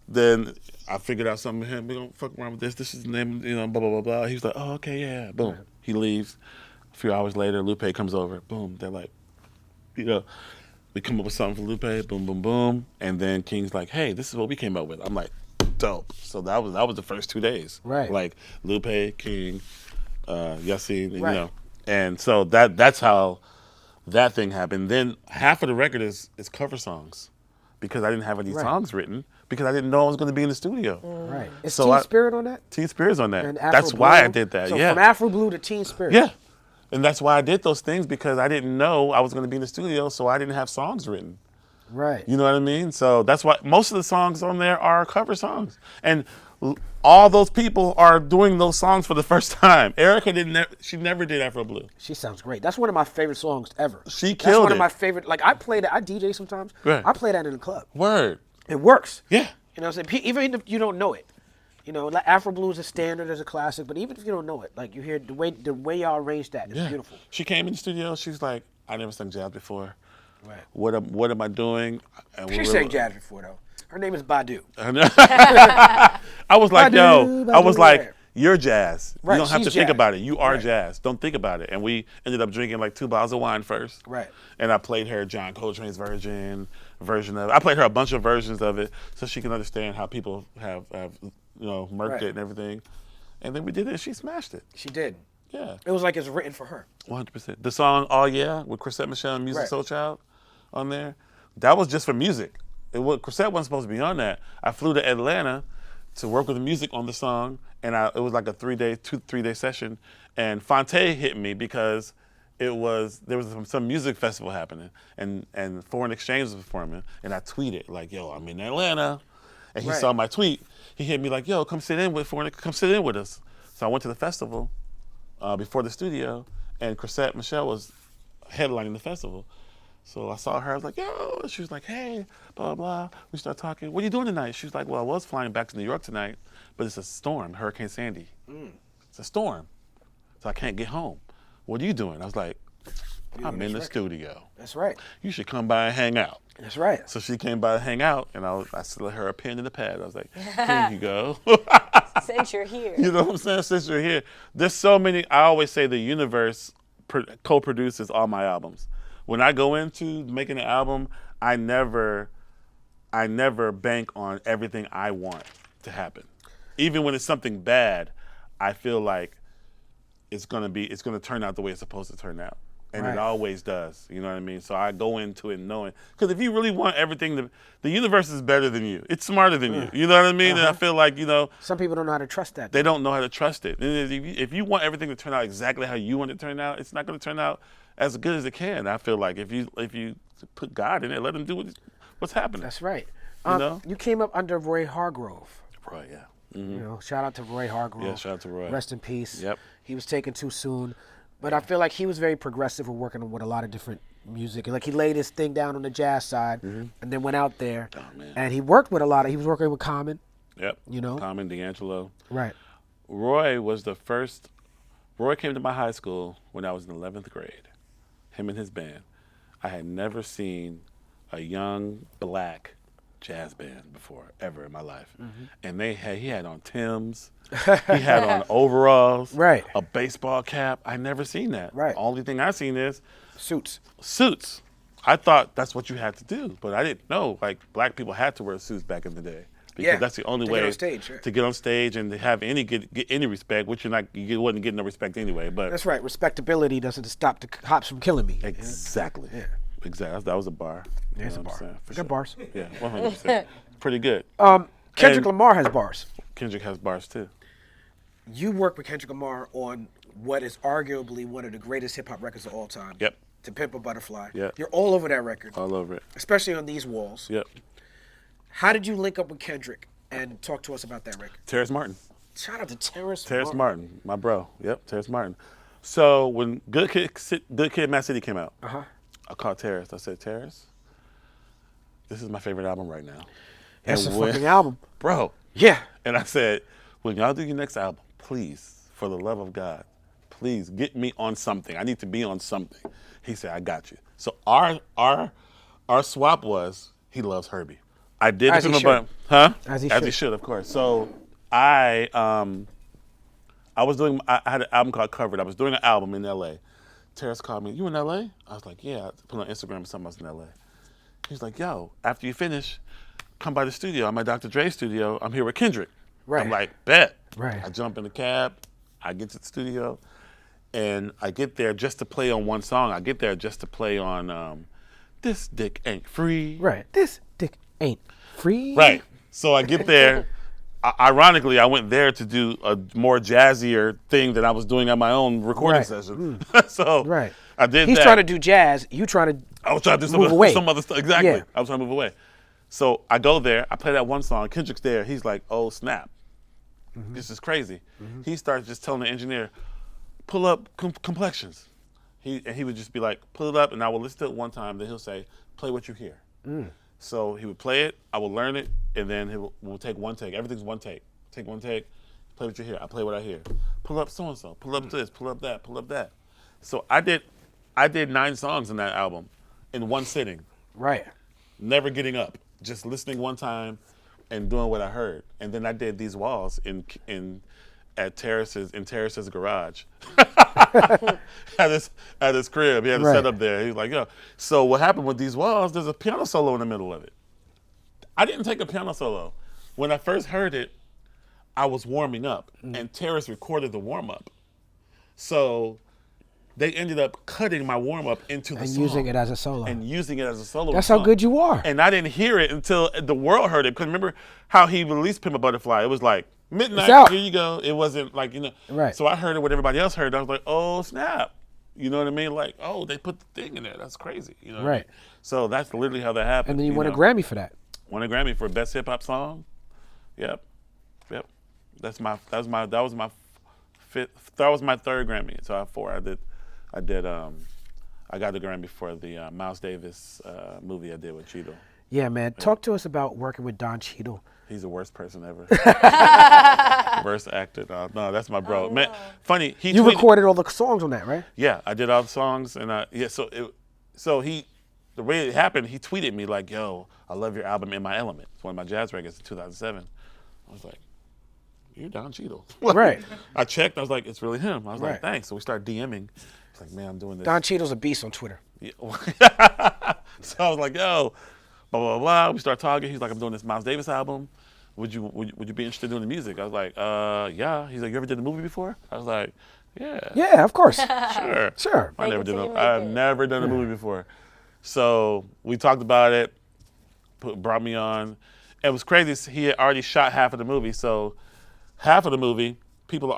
Then I figured out something with him. We don't fuck around with this. This is the name, you know, blah, blah, blah, blah. He was like, oh, okay, yeah. Boom. Right. He leaves. A few hours later, Lupe comes over. Boom. They're like, you know, we come up with something for Lupe. Boom, boom, boom. And then King's like, hey, this is what we came up with. I'm like, dope. So that was the first 2 days. Right. Like Lupe, King, Yasiin, right. you know. And so that's how that thing happened. Then half of the record is cover songs because I didn't have any songs written because I didn't know I was going to be in the studio. Right. Is So Teen I- Spirit on that? Teen Spirit's on that. And Afro That's why I Blue? did that. So yeah. from Afro Blue to Teen Spirit. Yeah. And that's why I did those things because I didn't know I was going to be in the studio, so I didn't have songs written. Right. You know what I mean? So that's why most of the songs on there are cover songs. And all those people are doing those songs for the first time. Erykah she never did Afro Blue. She sounds great. That's one of my favorite songs ever. She That's killed one it. of my favorite. Like I play that. I DJ sometimes. Right. I play that in the club. Word. It works. Yeah. You know what I'm saying? Even if you don't know it. You know, like Afro Blue is a standard, is a classic, but even if you don't know it, like you hear the way y'all arranged that, it's beautiful. She came in the studio, she's like, I never sung jazz before. Right. What am I doing? And She sang jazz before though. Her name is Badu. I was like, Badu, I was Badu, like, right. you're jazz. Right, You don't have to she's think jazz. about it. You are Right. jazz. Don't think about it. And we ended up drinking like 2 bottles of wine first. Right. And I played her John Coltrane's version of it. I played her a bunch of versions of it so she can understand how people have murked Right. it and everything. And then we did it and she smashed it. She did. Yeah. It was like it's written for her. 100%. The song "Oh Yeah" with Chrisette Michele and Music Right. Soul Child on there, that was just for music. Chrisette wasn't supposed to be on that. I flew to Atlanta to work with the music on the song, and it was like a 3-day session. And Fonte hit me because there was some music festival happening, and Foreign Exchange was performing, and I tweeted like, "Yo, I'm in Atlanta," and he Right. saw my tweet. He hit me like, "Yo, come sit in with us." So I went to the festival before the studio, and Chrisette Michele was headlining the festival. So I saw her, I was like, yo, and she was like, hey, blah, blah, blah. We started talking, what are you doing tonight? She was like, well, I was flying back to New York tonight, but it's a storm, Hurricane Sandy. It's a storm, so I can't get home. What are you doing? I was like, I'm in the studio. That's right. You should come by and hang out. That's right. So she came by to hang out, and I slid her a pen and a pad. I was like, here you go. Since you're here. You know what I'm saying? Since you're here. There's so many, I always say the universe co-produces all my albums. When I go into making an album, I never bank on everything I want to happen. Even when it's something bad, I feel like it's gonna turn out the way it's supposed to turn out. And Right. it always does, you know what I mean? So I go into it knowing, because if you really want everything, the universe is better than you. It's smarter than you, you know what I mean? And I feel like, Some people don't know how to trust that. they don't know how to trust it. And if you want everything to turn out exactly how you want it to turn out, it's not going to turn out as good as it can. I feel like if you put God in it, let him do what's happening. That's right. know? You came up under Roy Hargrove. Right, yeah. You know, shout out to Roy Hargrove. Yeah, shout out to Roy. Rest in peace. Yep. He was taken too soon. But I feel like he was very progressive with working with a lot of different music. Like he laid his thing down on the jazz side and then went out there. Oh, man. And he worked with he was working with Common. Yep. You know? Common, D'Angelo. Right. Roy came to my high school when I was in 11th grade. Him and his band. I had never seen a young black jazz band before, ever in my life. And he had on Timbs, he had on overalls, Right. a baseball cap. I never seen that. Right. Only thing I seen is Suits. suits. I thought that's what you had to do, but I didn't know like black people had to wear suits back in the day. Because Yeah, that's the only to way get on stage, right. to get on stage and to have get any respect, which you wasn't getting no respect anyway. But That's right. Respectability doesn't stop the cops from killing me. exactly, exactly. That was a bar. You There's know a what bar. I'm saying? For Good sure. bars. Yeah, 100%. Pretty good. Kendrick And- Lamar has bars. Kendrick has bars too. You work with Kendrick Lamar on what is arguably one of the greatest hip hop records of all time. Yep. To Pimp a Butterfly. Yep. You're all over that record, All over it. especially on These Walls. Yep. How did you link up with Kendrick and talk to us about that record? Terrence Martin. Shout out to Terrence Martin, my bro. Yep, Terrence Martin. So when Good Kid, Mad City came out, I called Terrence. I said, Terrence, this is my favorite album right now. That's And a when- fucking album. Bro. Yeah. And I said, when y'all do your next album, please, for the love of God, please get me on something. I need to be on something. He said, I got you. So our swap was he loves Herbie. I did As it he to my should. huh? As he As he should. should, of course. So I had an album called Covered. I was doing an album in LA. Terrence called me, you in LA? I was like, yeah. I put on Instagram or something, I was in LA. He's like, yo, after you finish, come by the studio. I'm at Dr. Dre's studio. I'm here with Kendrick. Right. I'm like, bet. Right. I jump in the cab. I get to the studio. And I get there just to play on one song. I get there just to play on This Dick Ain't Free. Right. This dick Ain't free. Right. So I get there. Ironically, I went there to do a more jazzier thing that I was doing on my own recording Right. session. So I did He's that. trying to do jazz. You trying to I was trying to do move away. some other stuff. Exactly. Yeah. I was trying to move away. So I go there. I play that one song. Kendrick's there. He's like, oh, snap. This is crazy. He starts just telling the engineer, pull up complexions. He would just be like, pull it up, and I will listen to it one time. Then he'll say, play what you hear. So he would play it. I would learn it, and then we'll take one take. Everything's one take. Take one take. Play what you hear. I play what I hear. Pull up so and so. Pull up this. Pull up that. Pull up that. So I did 9 songs in that album in one sitting. right. Never getting up, just listening one time and doing what I heard. And then I did these walls in Terrace's garage. at his crib. He had a Right. setup there. He was like, yo. So what happened with these walls, there's a piano solo in the middle of it. I didn't take a piano solo. When I first heard it, I was warming up, and Terrace recorded the warm-up. So they ended up cutting my warm-up into the And song. using it as a solo. And using it as a solo. That's how song. good you are. And I didn't hear it until the world heard it. Because remember how he released Pimp a Butterfly? It was like, midnight, It's out. here you go. It wasn't like, Right. So I heard it what everybody else heard. I was like, oh, snap. You know what I mean? Like, oh, they put the thing in there. That's crazy. You know what I mean? Right. So that's literally how that happened. And then you won a know? Grammy for that. Won a Grammy for Best Hip Hop Song. Yep. That was my third Grammy. So I have 4. I got the Grammy for the Miles Davis movie I did with Cheadle. Yeah, man. Talk to us about working with Don Cheadle. He's the worst person ever. Worst actor. No, that's my bro. Man, funny. You recorded all the songs on that, right? Yeah, I did all the songs, and the way it happened, he tweeted me like, "Yo, I love your album In My Element." It's one of my jazz records in 2007. I was like, "You're Don Cheadle." Right. I checked. I was like, "It's really him." I was Right. like, "Thanks." So we started DMing. It's like, "Man, I'm doing this." Don Cheadle's a beast on Twitter. Yeah. So I was like, "Yo, blah blah blah." We start talking. He's like, "I'm doing this Miles Davis album. Would you be interested in doing the music?" I was like, "Yeah." He's like, "You ever did a movie before?" I was like, "Yeah." Yeah, of course. Sure. Sure. I've it till you make never it. done a movie before. So we talked about it, brought me on. It was crazy. He had already shot half of the movie. So half of the movie, people had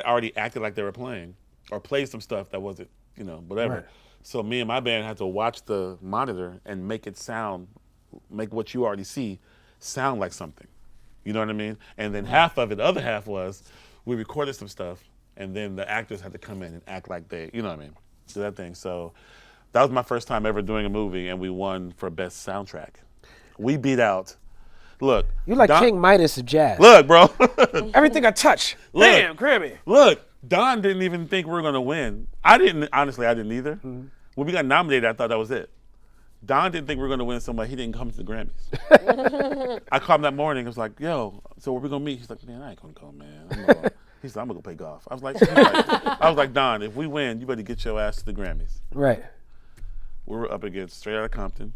already acted like they were playing or played some stuff that wasn't, whatever. Right. So me and my band had to watch the monitor and make what you already see sound like something. You know what I mean? And then the other half was, we recorded some stuff, and then the actors had to come in and act like they, you know what I mean? Do that thing. So that was my first time ever doing a movie, and we won for best soundtrack. We beat out. Look. You're like King Midas of jazz. Look, bro. Everything I touch. Look. Bam, Grammy. Look, Don didn't even think we were going to win. I didn't either. When we got nominated, I thought that was it. Don didn't think we were going to win somebody. He didn't come to the Grammys. I called him that morning. I was like, yo, so where we going to meet? He's like, man, I ain't going to go, man. He said, I'm going to go play golf. I was like, Don, if we win, you better get your ass to the Grammys. Right. We were up against Straight Outta Compton.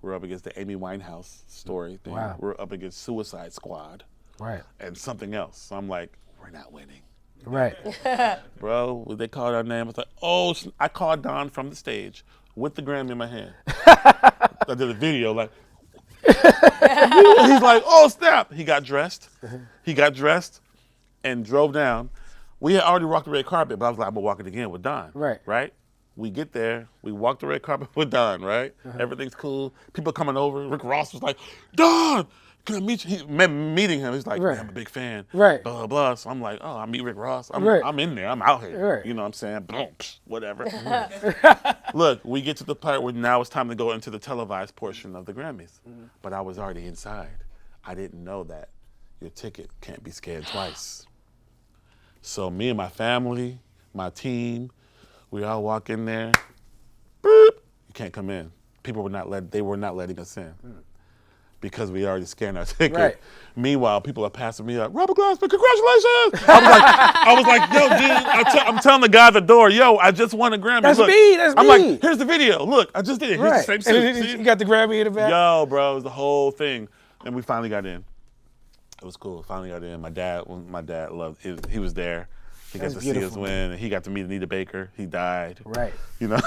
We're up against the Amy Winehouse story thing. Wow. We're up against Suicide Squad. Right. And something else. So I'm like, we're not winning. Right. Bro, when they called our name, I was like, oh, I called Don from the stage with the Grammy in my hand. I did a video like, he's like, oh, snap. He got dressed. And drove down. We had already walked the red carpet, but I was like, I'm going to walk it again with Don. Right. We get there. We walk the red carpet with Don, right? Everything's cool. People coming over. Rick Ross was like, Don, can I meet you? Meeting him. He's like, Right. man, I'm a big fan. Right. Blah, blah, blah. So I'm like, oh, I meet Rick Ross. Right. I'm in there. I'm out here. Right. You know what I'm saying? Boom, whatever. Look, we get to the part where now it's time to go into the televised portion of the Grammys. But I was already inside. I didn't know that your ticket can't be scanned twice. So me and my family, my team, we all walk in there. Boop, you can't come in. People were not letting us in because we already scanned our ticket. Right. Meanwhile, people are passing me up. Robert Glasper, congratulations! I was like, yo, dude, I'm telling the guy at the door, yo, I just won a Grammy. That's Look, me. That's I'm me. like, here's the video. Look, I just did it. Here's Right. the same And suit. then See? you got the Grammy in the back. Yo, bro, it was the whole thing, and we finally got in. It was cool. Finally got in. My dad loved it. He was there. He got That's to see us beautiful, win. And he got to meet Anita Baker. He died. Right. You know.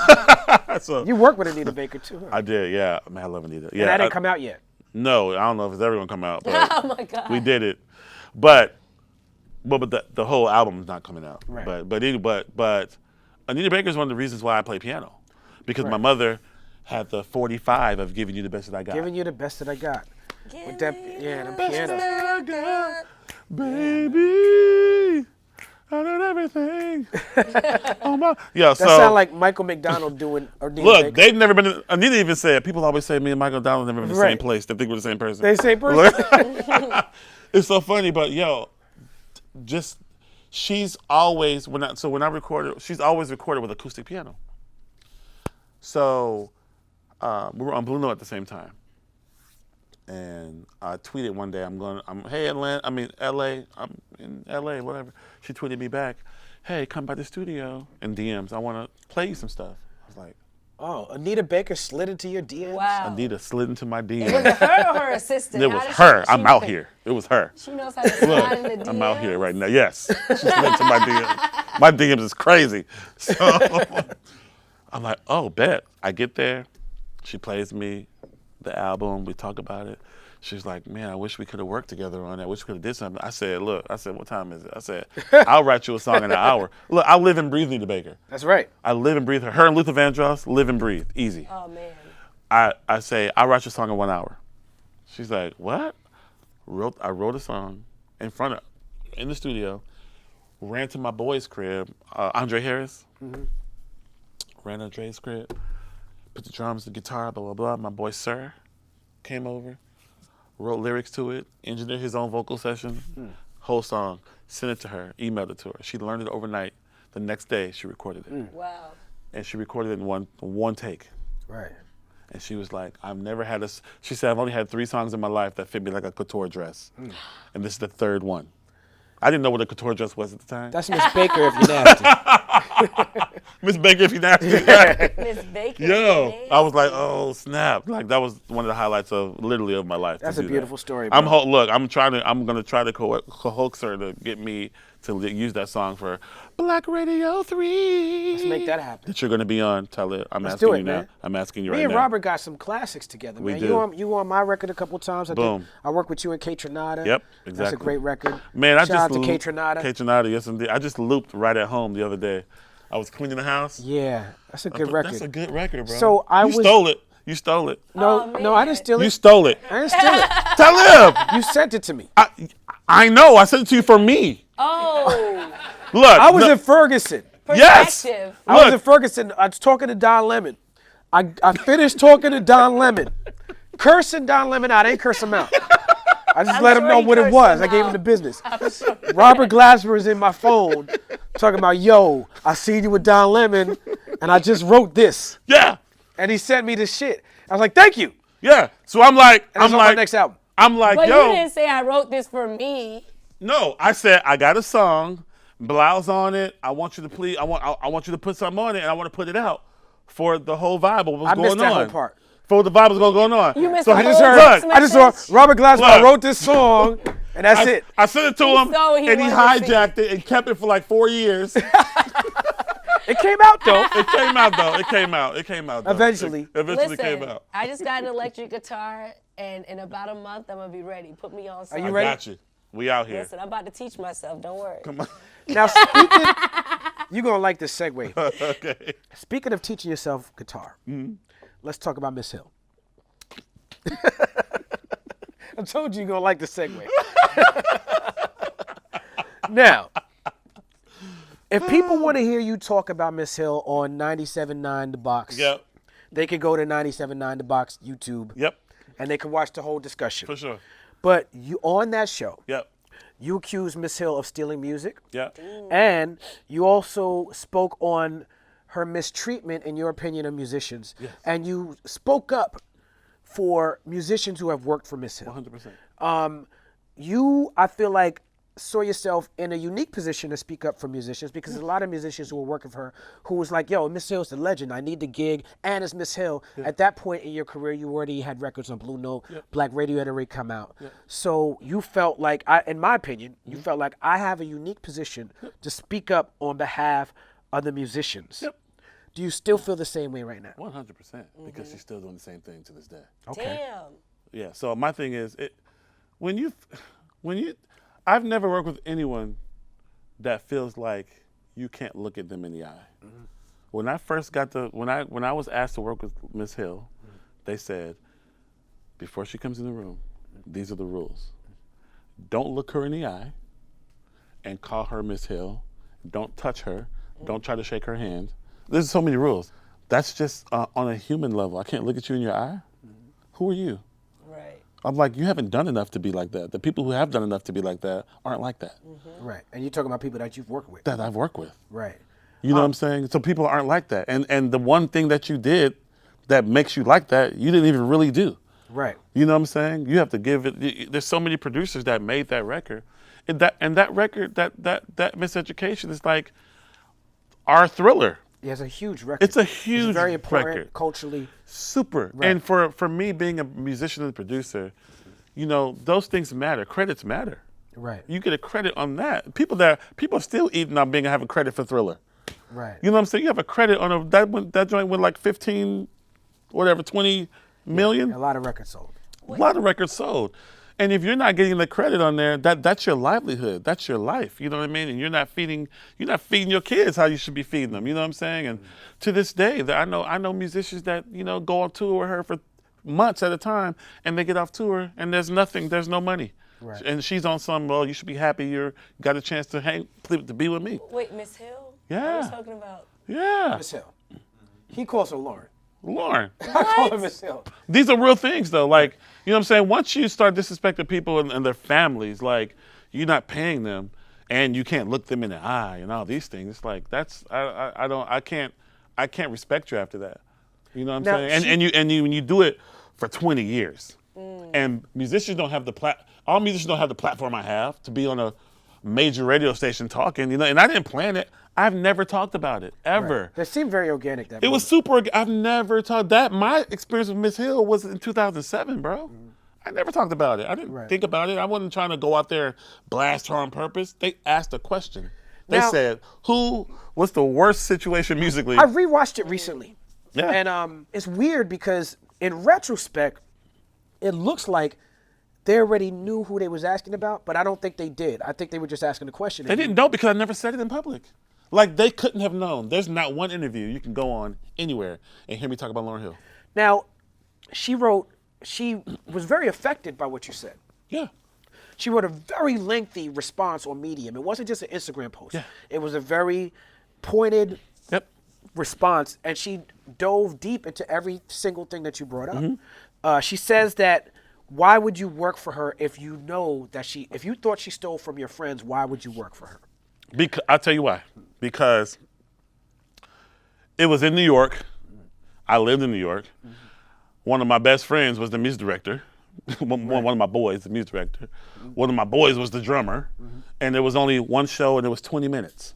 So You worked with Anita Baker too, huh? I did. Yeah. Man, I love Anita. Yeah. And that ain't come out yet. No, I don't know if it's ever gonna come out. But Oh my God. we did it, but the whole album is not coming out. Right. But Anita Baker is one of the reasons why I play piano, because my mother had the 45 of Giving You the Best That I Got. Giving you the best that I got. With that, the piano. That I got, baby. I did everything. Oh my. Yeah. That So sound like Michael McDonald doing Anita look, Baker. they've never been. Anita even said, people always say me and Michael Donald never been in the Right. same place. They think we're the same person. They same person. It's so funny, but just she's always when I recorded, she's always recorded with acoustic piano. So we were on Blue Note at the same time, and I tweeted one day, hey LA, I'm in LA, whatever. She tweeted me back, hey, come by the studio in DMs. I want to play you some stuff. I was like, Oh, Anita Baker slid into your DMs? Wow. Anita slid into my Was it DMs. her or her assistant? It How was did her. she I'm out here. It was her. She knows how to slide in the DMs. I'm out here right now. Yes, she slid into my DMs. My DMs is crazy. So I'm like, oh, bet. I get there. She plays me the album. We talk about it. She's like, man, I wish we could have worked together on that. I wish we could have did something. I said, look, what time is it? I said, I'll write you a song in an hour. Look, I live and breathe Anita Baker. That's right. I live and breathe her. Her and Luther Vandross live and breathe. Easy. Oh, man. I say, I'll write you a song in 1 hour. She's like, what? I wrote a song in the studio, ran to my boy's crib, Andre Harris. Mm-hmm. Ran to Andre's crib, put the drums, the guitar, blah, blah, blah. My boy Sir came over, wrote lyrics to it, engineered his own vocal session, whole song, sent it to her, emailed it to her. She learned it overnight. The next day, she recorded it. Wow. And she recorded it in one take. Right. And she was like, she said, I've only had 3 songs in my life that fit me like a couture dress. And this is the 3rd one. I didn't know what a couture dress was at the time. That's Miss Baker if you're nasty. Miss Baker, if you're nasty. Miss Baker. Yo, I was like, oh snap! Like that was one of the highlights of my life. That's a beautiful story, I'm bro. I'm gonna try to coax her to get me to use that song for Black Radio 3. Let's make that happen. That you're gonna be on, Talib. Let's asking do it, you man. now. I'm asking you Me right and now. Robert got some classics together, man. We do. You on my record a couple times. Boom. I worked with you in K Tronada. Yep, That's exactly. a great record. Man, I Shout just out to K Tronada. K Tronada, yes indeed. I just looped right at home the other day. I was cleaning the house. Yeah, that's a good record. That's a good record, bro. So You stole it. You stole it. No, I didn't steal it. You stole it. I didn't steal it. Talib! You sent it to me. I know. I sent it to you for me. Oh. Look. I was in Ferguson. Yes. Perspective. I was Look. in Ferguson. I was talking to Don Lemon. I finished talking to Don Lemon. Cursing Don Lemon out. I ain't curse him out. I just let him sure know he what it cursed was. him I gave him out. the business. Robert Glasper is in my phone talking about, yo, I see you with Don Lemon, and I just wrote this. Yeah. And he sent me this shit. I was like, thank you. Yeah. So I'm like, And that's on my next album. I'm like, But yo. you didn't say I wrote this for me. No, I said I got a song. Bilal's on it. I want you to please. I want you to put something on it, and I want to put it out for the whole vibe of what's I going missed that on. whole part. For the vibe was going on. You missed so the I just whole heard. text I just saw message? Robert Glasper. Look. I wrote this song, and that's it. I sent it to He him, saw what he and he wanted to see. hijacked it and kept it for like 4 years. It came out though. It came out though. It came out. Though. Eventually. It eventually Listen, came out. I just got an electric guitar, and in about a month, I'm going to be ready. Put me on something. you I ready? got you. We out here. Listen, I'm about to teach myself. Don't worry. Come on. Now speaking, you're gonna like this segue. Okay. Speaking of teaching yourself guitar, let's talk about Miss Hill. I told you you're gonna like the segue. Now, if people want to hear you talk about Miss Hill on 97.9 The Box, Yep. they could go to 97.9 The Box YouTube, Yep. and they can watch the whole discussion. For sure. But you on that show, Yep. you accused Miss Hill of stealing music. Yep. And you also spoke on her mistreatment, in your opinion, of musicians. Yes. And you spoke up for musicians who have worked for Miss Hill. 100%. You, I feel like, saw yourself in a unique position to speak up for musicians, because there's a lot of musicians who were working for her who was like, yo, Miss Hill's the legend. I need the gig. And it's Miss Hill. At that point in your career, you already had records on Blue Note. Black Radio had already come out. So you felt like, in my opinion, you felt like I have a unique position to speak up on behalf of the musicians. Do you still feel the same way right now? 100%. Because she's still doing the same thing to this day. Okay. Damn. Yeah. So my thing is, I've never worked with anyone that feels like you can't look at them in the eye. Mm-hmm. When I first when I was asked to work with Miss Hill, they said, before she comes in the room, these are the rules. Don't look her in the eye and call her Miss Hill. Don't touch her. Don't try to shake her hand. There's so many rules. That's just on a human level. I can't look at you in your eye. Who are you? Right. I'm like, you haven't done enough to be like that. The people who have done enough to be like that aren't like that. Mm-hmm. Right. And you're talking about people that you've worked with. That I've worked with. Right. You know what I'm saying? So people aren't like that. And the one thing that you did that makes you like that, you didn't even really do. Right. You know what I'm saying? You have to give it. There's so many producers that made that record, and that record, that Miseducation is like our Thriller. Yeah, it's a huge record. It's a huge it's very important record. Culturally. Super. Right. And for me being a musician and producer, you know, those things matter. Credits matter. Right. You get a credit on that. People are still eating on being having credit for Thriller. Right. You know what I'm saying? You have a credit on that joint went like 15, whatever, 20 million. Yeah, a lot of records sold. A lot of records sold. And if you're not getting the credit on there, that's your livelihood. That's your life. You know what I mean? And you're not feeding your kids how you should be feeding them. You know what I'm saying? And to this day, I know musicians that, you know, go on tour with her for months at a time, and they get off tour and there's no money. Right. And she's on some, well, you should be happy you got a chance to be with me. Wait, Miss Hill? Yeah. What are you talking about? Yeah. Miss Hill. He calls her Lauren. Lauren. I call her Miss Hill. These are real things, though. Like, you know what I'm saying? Once you start disrespecting people and their families, like, you're not paying them and you can't look them in the eye and all these things. It's like, I can't respect you after that. You know what I'm saying? And when you do it for 20 years. And musicians don't have all musicians don't have the platform I have to be on a major radio station talking, you know, and I didn't plan it. I've never talked about it, ever. Right. It seemed very organic. It was super. I've never talked that. My experience with Miss Hill was in 2007, bro. I never talked about it. I didn't think about it. I wasn't trying to go out there and blast her on purpose. They asked a question. They said, what's the worst situation musically? I rewatched it recently. Yeah. And it's weird because in retrospect, it looks like they already knew who they was asking about, but I don't think they did. I think they were just asking the question. They didn't know because I never said it in public. Like, they couldn't have known. There's not one interview you can go on anywhere and hear me talk about Lauryn Hill. Now, she was very affected by what you said. Yeah. She wrote a very lengthy response on Medium. It wasn't just an Instagram post. Yeah. It was a very pointed response, and she dove deep into every single thing that you brought up. She says that, why would you work for her if you thought she stole from your friends, why would you work for her? I'll tell you why. Because it was in New York. I lived in New York. One of my best friends was the music director. One of my boys, the music director. One of my boys was the drummer. And there was only one show and it was 20 minutes.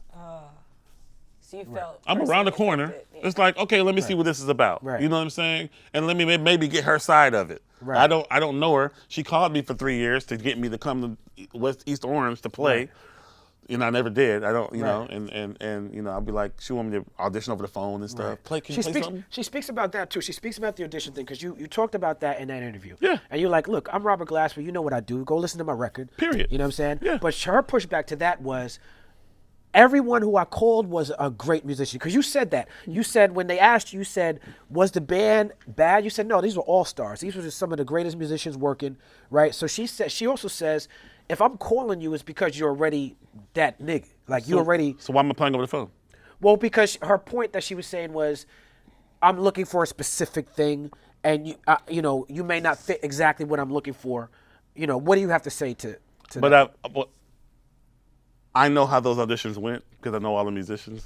So you felt I'm around the corner. affected, yeah. It's like, okay, let me see what this is about. Right. You know what I'm saying? And let me maybe get her side of it. Right. I don't know her. She called me for 3 years to get me to come to East Orange to play. Right. You know, I never did. I don't, you Right. know, and you know, I'll be like, she want me to audition over the phone and stuff. Right. Can you play something? She speaks about that too. She speaks about the audition thing because you talked about that in that interview. Yeah. And you're like, look, I'm Robert Glasper. You know what I do. Go listen to my record. Period. You know what I'm saying? Yeah. But her pushback to that was, everyone who I called was a great musician. Because you said that. You said when they asked you, said, was the band bad? You said, no, these were all stars. These were just some of the greatest musicians working, right? So she also says, if I'm calling you, it's because you're already that nigga. Like you already. So why am I playing over the phone? Well, because her point that she was saying was, I'm looking for a specific thing, and you may not fit exactly what I'm looking for. You know, what do you have to say to that? But I know how those auditions went because I know all the musicians.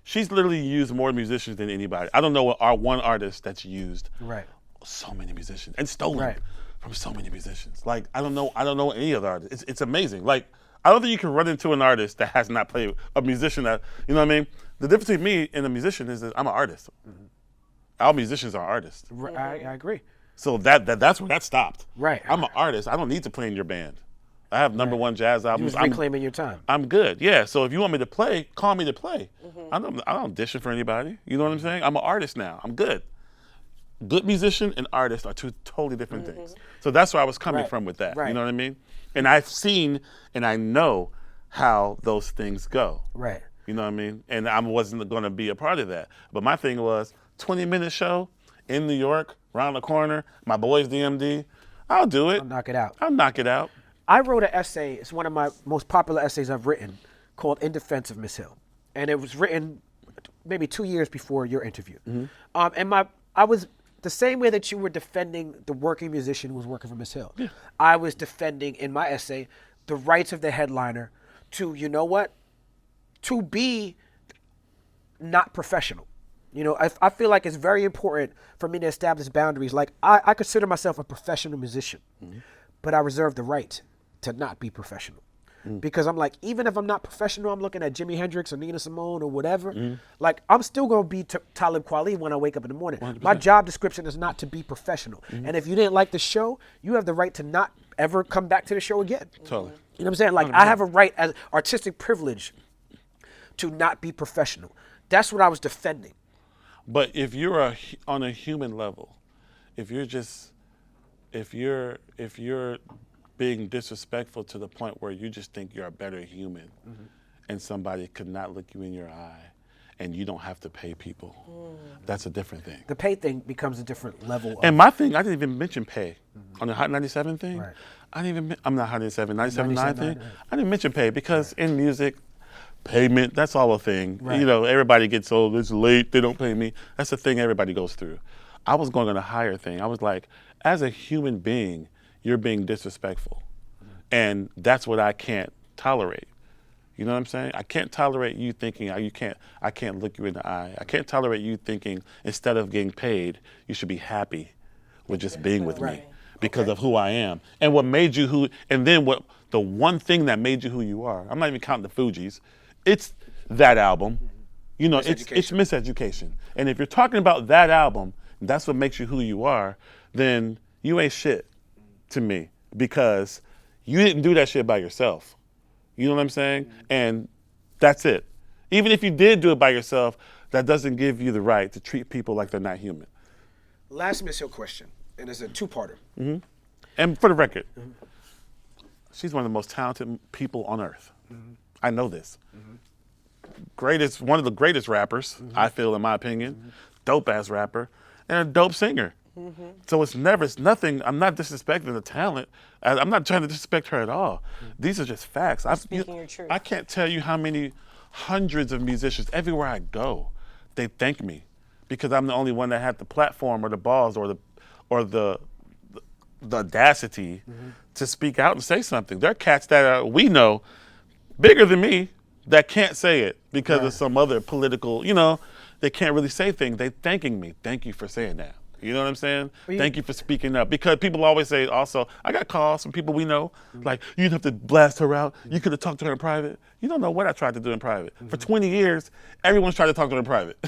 She's literally used more musicians than anybody. I don't know one artist that's used so many musicians and stolen from so many musicians. Like I don't know any other artist. It's amazing. Like I don't think you can run into an artist that has not played a musician that, you know what I mean? The difference between me and a musician is that I'm an artist. All musicians are artists. I agree. So that's where that stopped. Right. I'm an artist. I don't need to play in your band. I have number one jazz You albums. was reclaiming your time. I'm good. Yeah. So if you want me to play, call me to play. I don't audition for anybody. You know what I'm saying? I'm an artist now. I'm good. good musician and artist are two totally different things. So that's where I was coming from with that. Right. You know what I mean? And I've seen and I know how those things go. Right. You know what I mean? And I wasn't going to be a part of that. But my thing was 20-minute show in New York, around the corner, my boy's DMD. I'll do it. I'll knock it out. I'll knock it out. I wrote an essay. It's one of my most popular essays I've written, called "In Defense of Miss Hill," and it was written maybe 2 years before your interview. And I was the same way that you were defending the working musician who was working for Miss Hill. Yeah. I was defending in my essay the rights of the headliner to, you know what, to be not professional. You know, I feel like it's very important for me to establish boundaries. Like, I consider myself a professional musician, but I reserve the right to not be professional. Because I'm like, even if I'm not professional, I'm looking at Jimi Hendrix or Nina Simone or whatever, like, I'm still going to be Talib Kweli when I wake up in the morning. 100%. My job description is not to be professional. And if you didn't like the show, you have the right to not ever come back to the show again. Totally. You know what I'm saying? Like, 100%. I have a right as artistic privilege to not be professional. That's what I was defending. But if you're on a human level, if you're being disrespectful to the point where you just think you're a better human, and somebody could not look you in your eye, and you don't have to pay people, that's a different thing. The pay thing becomes a different level. And my thing, I didn't even mention pay on the Hot 97 thing. Right. I'm not Hot 97, 97.9 thing. I didn't mention pay because in music, payment, that's all a thing. Right. You know, everybody gets, oh, it's late, they don't pay me. That's the thing everybody goes through. I was going on a higher thing. I was like, as a human being, you're being disrespectful. And that's what I can't tolerate. You know what I'm saying? I can't tolerate you thinking I can't look you in the eye. I can't tolerate you thinking instead of getting paid, you should be happy with just being with me because of who I am. And what made you who, and then what, the one thing that made you who you are, I'm not even counting the Fugees, it's that album. You know, it's Miseducation. And if you're talking about that album, that's what makes you who you are, then you ain't shit to me because you didn't do that shit by yourself. You know what I'm saying? And that's it. Even if you did do it by yourself, that doesn't give you the right to treat people like they're not human. Last Miss Hill question, and it's a two-parter. And for the record, she's one of the most talented people on earth. I know this. One of the greatest rappers, I feel, in my opinion. Dope-ass rapper, and a dope singer. So it's nothing, I'm not disrespecting the talent. I'm not trying to disrespect her at all. These are just facts. Speaking your truth. I can't tell you how many hundreds of musicians, everywhere I go, they thank me because I'm the only one that had the platform or the balls or the audacity to speak out and say something. There are cats that we know bigger than me that can't say it because of some other political, you know, they can't really say things. They thanking me. Thank you for saying that. You know what I'm saying? Thank you for speaking up. Because people always say also, I got calls from people we know, like, you didn't have to blast her out. You could have talked to her in private. You don't know what I tried to do in private. For 20 years, everyone's tried to talk to her in private.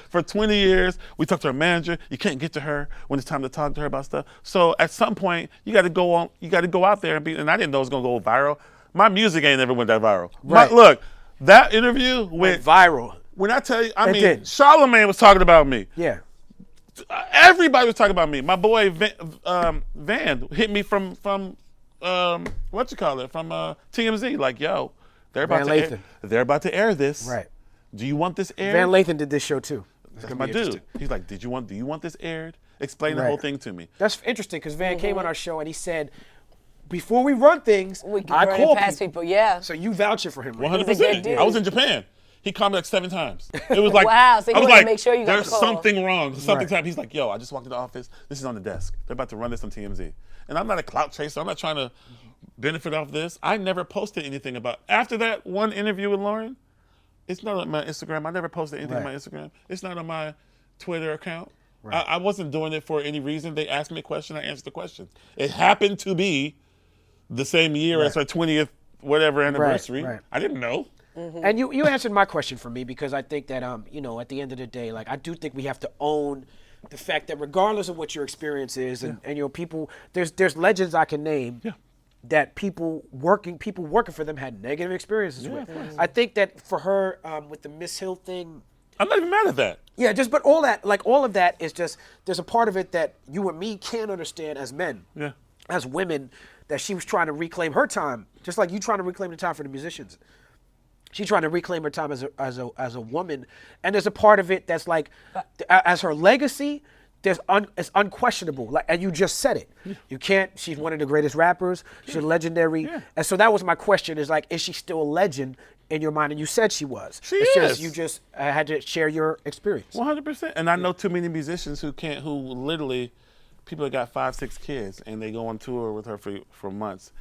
For 20 years, we talked to her manager. You can't get to her when it's time to talk to her about stuff. So at some point, you got to go out there and I didn't know it was going to go viral. My music ain't never went that viral. Right. Look, that interview went viral. When I tell you, Charlamagne was talking about me. Yeah. Everybody was talking about me. My boy Van hit me from what you call it, from TMZ. Like, yo, they're about to air this. Right. Do you want this aired? Van Lathan did this show too. That's my dude. He's like, do you want this aired? Explain the whole thing to me. That's interesting because Van came on our show and he said, before we run things, I run call past people. Yeah. So you vouching for him, right? 100%. I was in Japan. He called me like 7 times. It was like, wow, so he I was wanted like, to make sure you got there's the call. something wrong. Something's happening. He's like, yo, I just walked to the office. This is on the desk. They're about to run this on TMZ. And I'm not a clout chaser. I'm not trying to benefit off this. I never posted anything about, after that one interview with Lauryn, it's not on my Instagram. I never posted anything on my Instagram. It's not on my Twitter account. Right. I wasn't doing it for any reason. They asked me a question, I answered the question. It happened to be the same year as her 20th whatever anniversary. Right. I didn't know. And you answered my question for me because I think that you know, at the end of the day, like, I do think we have to own the fact that regardless of what your experience is, and you know, people, there's legends I can name that people working for them had negative experiences with. I think that for her with the Miss Hill thing, I'm not even mad at that. Yeah, but all of that is just, there's a part of it that you and me can't understand as men. Yeah. As women, that she was trying to reclaim her time, just like you trying to reclaim the time for the musicians. She's trying to reclaim her time as a woman, and there's a part of it that's like, as her legacy, it's unquestionable. Like, and you just said it. Yeah. You can't. She's one of the greatest rappers. She's legendary. Yeah. And so that was my question: is like, is she still a legend in your mind? And you said she was. She is. You just had to share your experience. 100%. And I know too many musicians who literally, people that got 5, 6 kids, and they go on tour with her for months.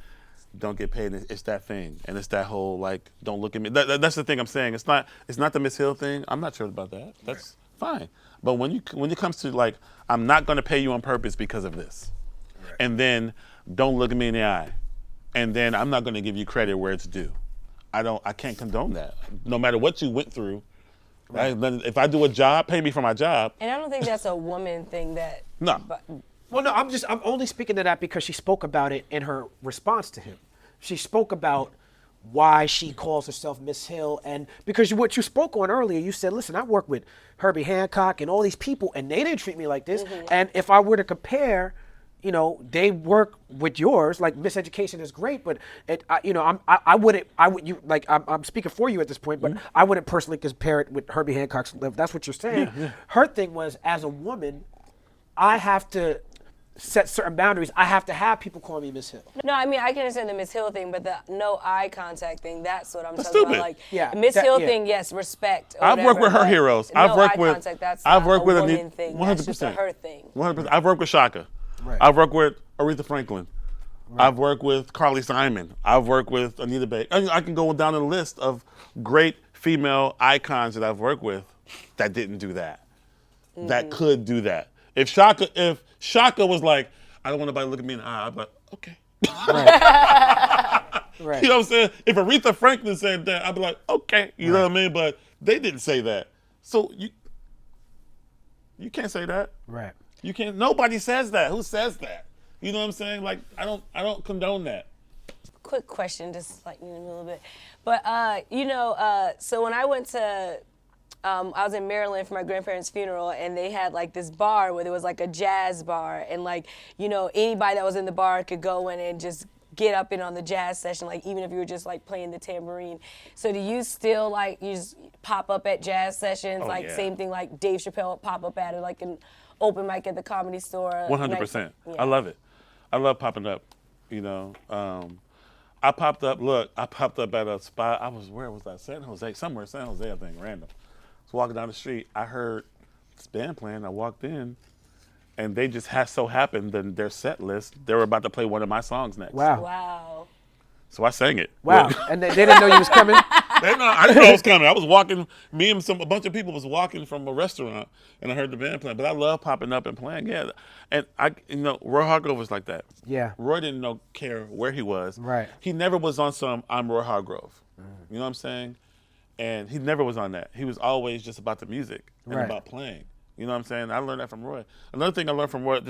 Don't get paid. It's that thing, and it's that whole like, don't look at me. That's the thing I'm saying. It's not the Miss Hill thing. I'm not sure about that. That's fine. But when it comes to like, I'm not going to pay you on purpose because of this, and then don't look at me in the eye, and then I'm not going to give you credit where it's due. I can't condone that. No matter what you went through, right? Then if I do a job, pay me for my job. And I don't think that's a woman thing. No. Well, no, I'm only speaking to that because she spoke about it in her response to him. She spoke about why she calls herself Miss Hill, and because what you spoke on earlier, you said, listen, I work with Herbie Hancock and all these people, and they didn't treat me like this. Mm-hmm. And if I were to compare, they work with yours. Like, Miseducation is great, but I'm speaking for you at this point, but mm-hmm. I wouldn't personally compare it with Herbie Hancock's Live. That's what you're saying. Yeah. Her thing was, as a woman, I have to set certain boundaries. I have to have people call me Miss Hill. No, I mean, I can understand the Miss Hill thing, but the no eye contact thing, that's what I'm talking about. Like, Miss Hill thing, yes, respect. I've worked with her heroes. I've worked with Anita thing. 100%. That's just a her thing. 100%. I've worked with Shaka. Right. I've worked with Aretha Franklin. Right. I've worked with Carly Simon. I've worked with Anita Baker. I can go down the list of great female icons that I've worked with that didn't do that. Mm-hmm. That could do that. If Shaka was like, I don't want nobody to look at me in the eye, I'd be like, okay. Right. You know what I'm saying? If Aretha Franklin said that, I'd be like, okay. You know what I mean? But they didn't say that. So you can't say that. Right. You can't. Nobody says that. Who says that? You know what I'm saying? Like, I don't condone that. Quick question, just like a little bit. But so when I went to I was in Maryland for my grandparents' funeral, and they had like this bar where there was like a jazz bar, and like, anybody that was in the bar could go in and just get up in on the jazz session, like even if you were just like playing the tambourine. So do you still like, you just pop up at jazz sessions, same thing like Dave Chappelle pop up at it, like an open mic at the Comedy Store? 100%. I love it. I love popping up, I popped up at a spot, where was that? San Jose, somewhere, San Jose, I think, random. I was walking down the street, I heard this band playing, I walked in, and they just so happened that their set list, they were about to play one of my songs next. Wow. So I sang it. Wow. And they didn't know you was coming? I didn't know I was coming. I was walking, me and a bunch of people was walking from a restaurant, and I heard the band playing. But I love popping up and playing, yeah. And Roy Hargrove was like that. Yeah. Roy didn't care where he was. Right. He never was on some, I'm Roy Hargrove. You know what I'm saying? And he never was on that. He was always just about the music and about playing. You know what I'm saying? I learned that from Roy. Another thing I learned from Roy,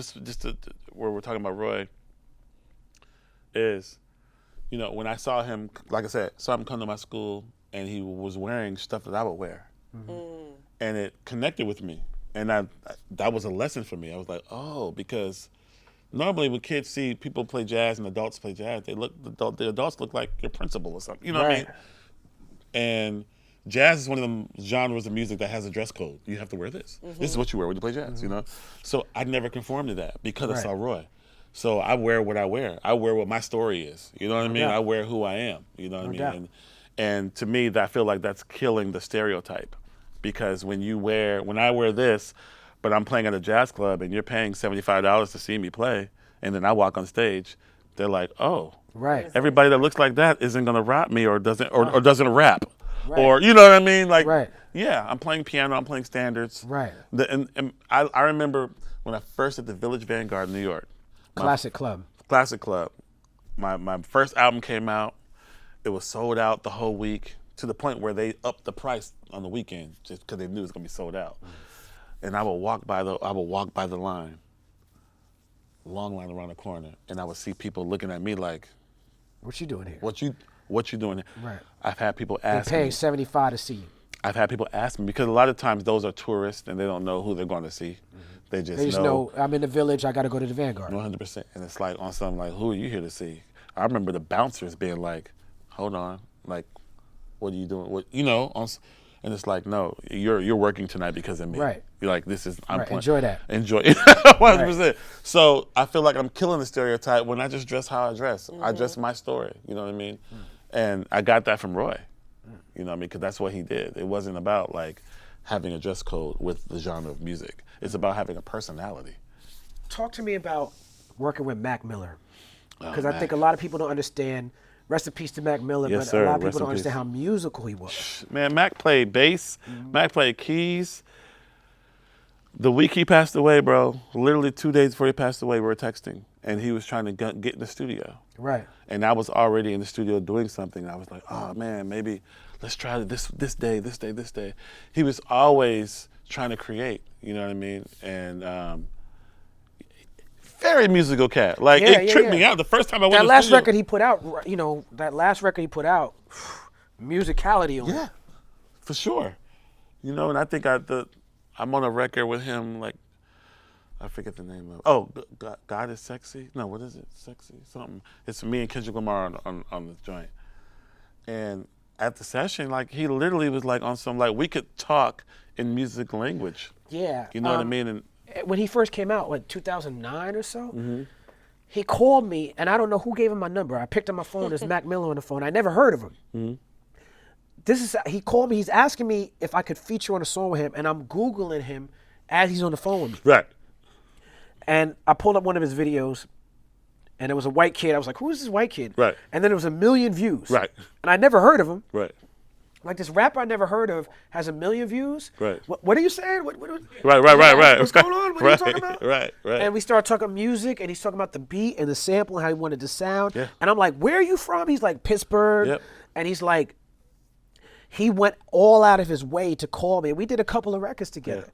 where we're talking about Roy, is, when I saw him, like I said, saw him come to my school, and he was wearing stuff that I would wear. Mm-hmm. And it connected with me. And that was a lesson for me. I was like, oh, because normally when kids see people play jazz and adults play jazz, the adults look like your principal or something. You know what I mean? And jazz is one of them genres of music that has a dress code. You have to wear this. Mm-hmm. This is what you wear when you play jazz, So I never conformed to that because I saw Roy. So I wear what I wear. I wear what my story is. You know what I mean? I wear who I am. You know what I mean? And to me, I feel like that's killing the stereotype. Because when I wear this, but I'm playing at a jazz club and you're paying $75 to see me play, and then I walk on stage, they're like, oh, everybody that looks like that isn't gonna rap me or doesn't rap. Right. Or, you know what I mean? Like, yeah, I'm playing piano, I'm playing standards. Right. And I remember when I first at the Village Vanguard in New York. Classic club. My first album came out. It was sold out the whole week to the point where they upped the price on the weekend just because they knew it was gonna be sold out. And I would walk by the line, long line around the corner, and I would see people looking at me like, "What you doing here? What you doing here?" Right. I've had people ask They're paying me, $75 to see you. I've had people ask me, because a lot of times those are tourists and they don't know who they're going to see. They just know I'm in the Village. I got to go to the Vanguard. 100%. And it's like on something like, who are you here to see? I remember the bouncers being like, hold on, like, what are you doing? What and it's like, no, you're working tonight because of me. Right. You're like, this is I'm playing. Enjoy that. Enjoy it. 100%. Right. So I feel like I'm killing the stereotype when I just dress how I dress. I dress my story. You know what I mean? And I got that from Roy. You know what I mean? Because that's what he did. It wasn't about like having a dress code with the genre of music. It's about having a personality. Talk to me about working with Mac Miller. Because I think a lot of people don't understand. Rest in peace to Mac Miller, Yes, but sir. a lot of Rest people don't in understand peace. how musical he was. Man, Mac played bass. Mac played keys. The week he passed away, bro, literally 2 days before he passed away, we were texting. And he was trying to get in the studio. Right. And I was already in the studio doing something. I was like, oh, man, maybe let's try this day. He was always trying to create, you know what I mean? And very musical cat. Like, it tripped me out the first time I went to the last studio. record he put out, musicality on it. Yeah, for sure. You know, and I think I'm on a record with him, like, I forget the name of it. Oh, God is Sexy? No, what is it? Sexy? Something. It's me and Kendrick Lamar on the joint. And at the session, like, he literally was like on some, like, we could talk in music language. Yeah. You know what I mean? And when he first came out, what, 2009 or so, he called me, and I don't know who gave him my number. I picked up my phone, there's Mac Miller on the phone. I never heard of him. He called me, he's asking me if I could feature on a song with him, and I'm Googling him as he's on the phone with me. right. And I pulled up one of his videos, and it was a white kid. I was like, who is this white kid? Right. And then it was 1 million views. Right. And I never heard of him. Right. Like, this rapper I never heard of has 1 million views. Right. What are you saying? Right. What's going on? What are you talking about? Right. And we started talking music, and he's talking about the beat and the sample and how he wanted to sound. Yeah. And I'm like, where are you from? He's like, Pittsburgh. Yep. And he's like, he went all out of his way to call me. We did a couple of records together,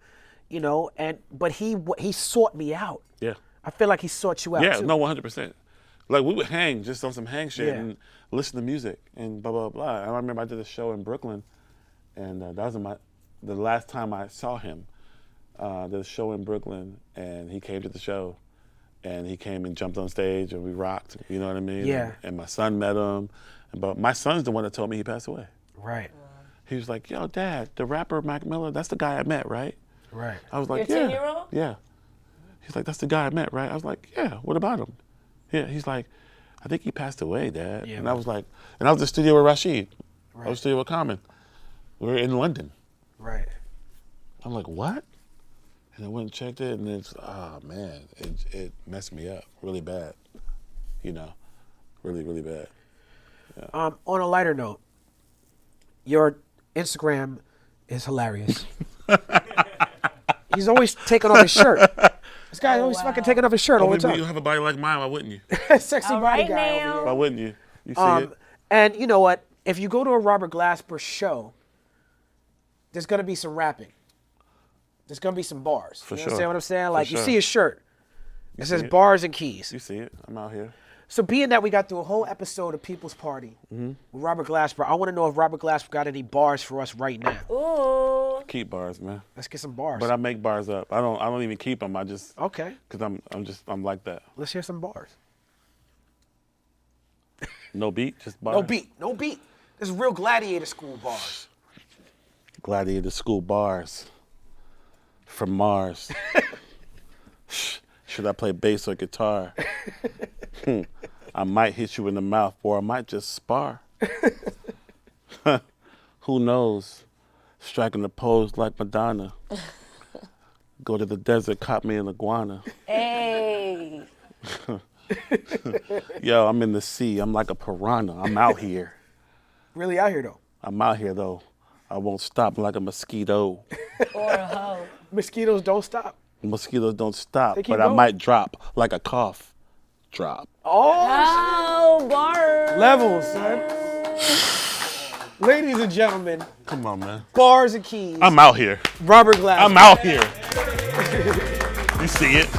you know, but he sought me out. Yeah. I feel like he sought you out Yeah, too. no, 100%. Like, we would hang just on some hang shit Yeah. and listen to music and blah, blah, blah. And I remember I did a show in Brooklyn, and that was the last time I saw him. Did a show in Brooklyn, and he came to the show, and he came and jumped on stage, and we rocked, you know what I mean? Yeah. And my son met him, but my son's the one that told me he passed away. Right. He was like, yo, Dad, the rapper Mac Miller, that's the guy I met, right? Right. I was like, Your yeah. 10-year-old? Yeah. He's like, that's the guy I met, right? I was like, yeah, what about him? Yeah, he's like, I think he passed away, Dad. Yeah, and I was like, and I was in the studio with Rashid. I was in the studio with Common. We were in London. Right. I'm like, what? And I went and checked it, and it's, oh man, it messed me up really bad. You know, really, really bad. On a lighter note, your Instagram is hilarious. He's always taking off his shirt. This guy's always fucking taking off his shirt all the time. You have a body like mine, why wouldn't you? Sexy All body right guy now. over Why here. wouldn't you? You see it? And you know what? If you go to a Robert Glasper show, there's gonna be some rapping. There's gonna be some bars. For You sure. understand what I'm saying? Like, you sure. see his shirt. It says see it. bars and keys. You see it? I'm out here. So being that we got through a whole episode of People's Party with Robert Glasper, I want to know if Robert Glasper got any bars for us right now. Ooh. Keep bars, man. Let's get some bars. But I make bars up. I don't even keep them. I just Okay, because I'm like that. let's hear some bars. No beat, just bars. No beat, no beat. This is real gladiator school bars. Gladiator school bars from Mars. Should I play bass or guitar? I might hit you in the mouth, or I might just spar. Who knows? Striking the pose like Madonna. Go to the desert, caught me an iguana. Hey. Yo, I'm in the sea. I'm like a piranha. I'm out here. Really out here though. I'm out here though. I won't stop like a mosquito. Or a hoe. Mosquitoes don't stop. Mosquitoes don't stop, They keep but I going. might drop like a cough. Drop. Oh, Oh, bars. levels, son. Ladies and gentlemen, Come on, man. bars and keys. I'm out here. Robert Glasper. I'm out here. You see it?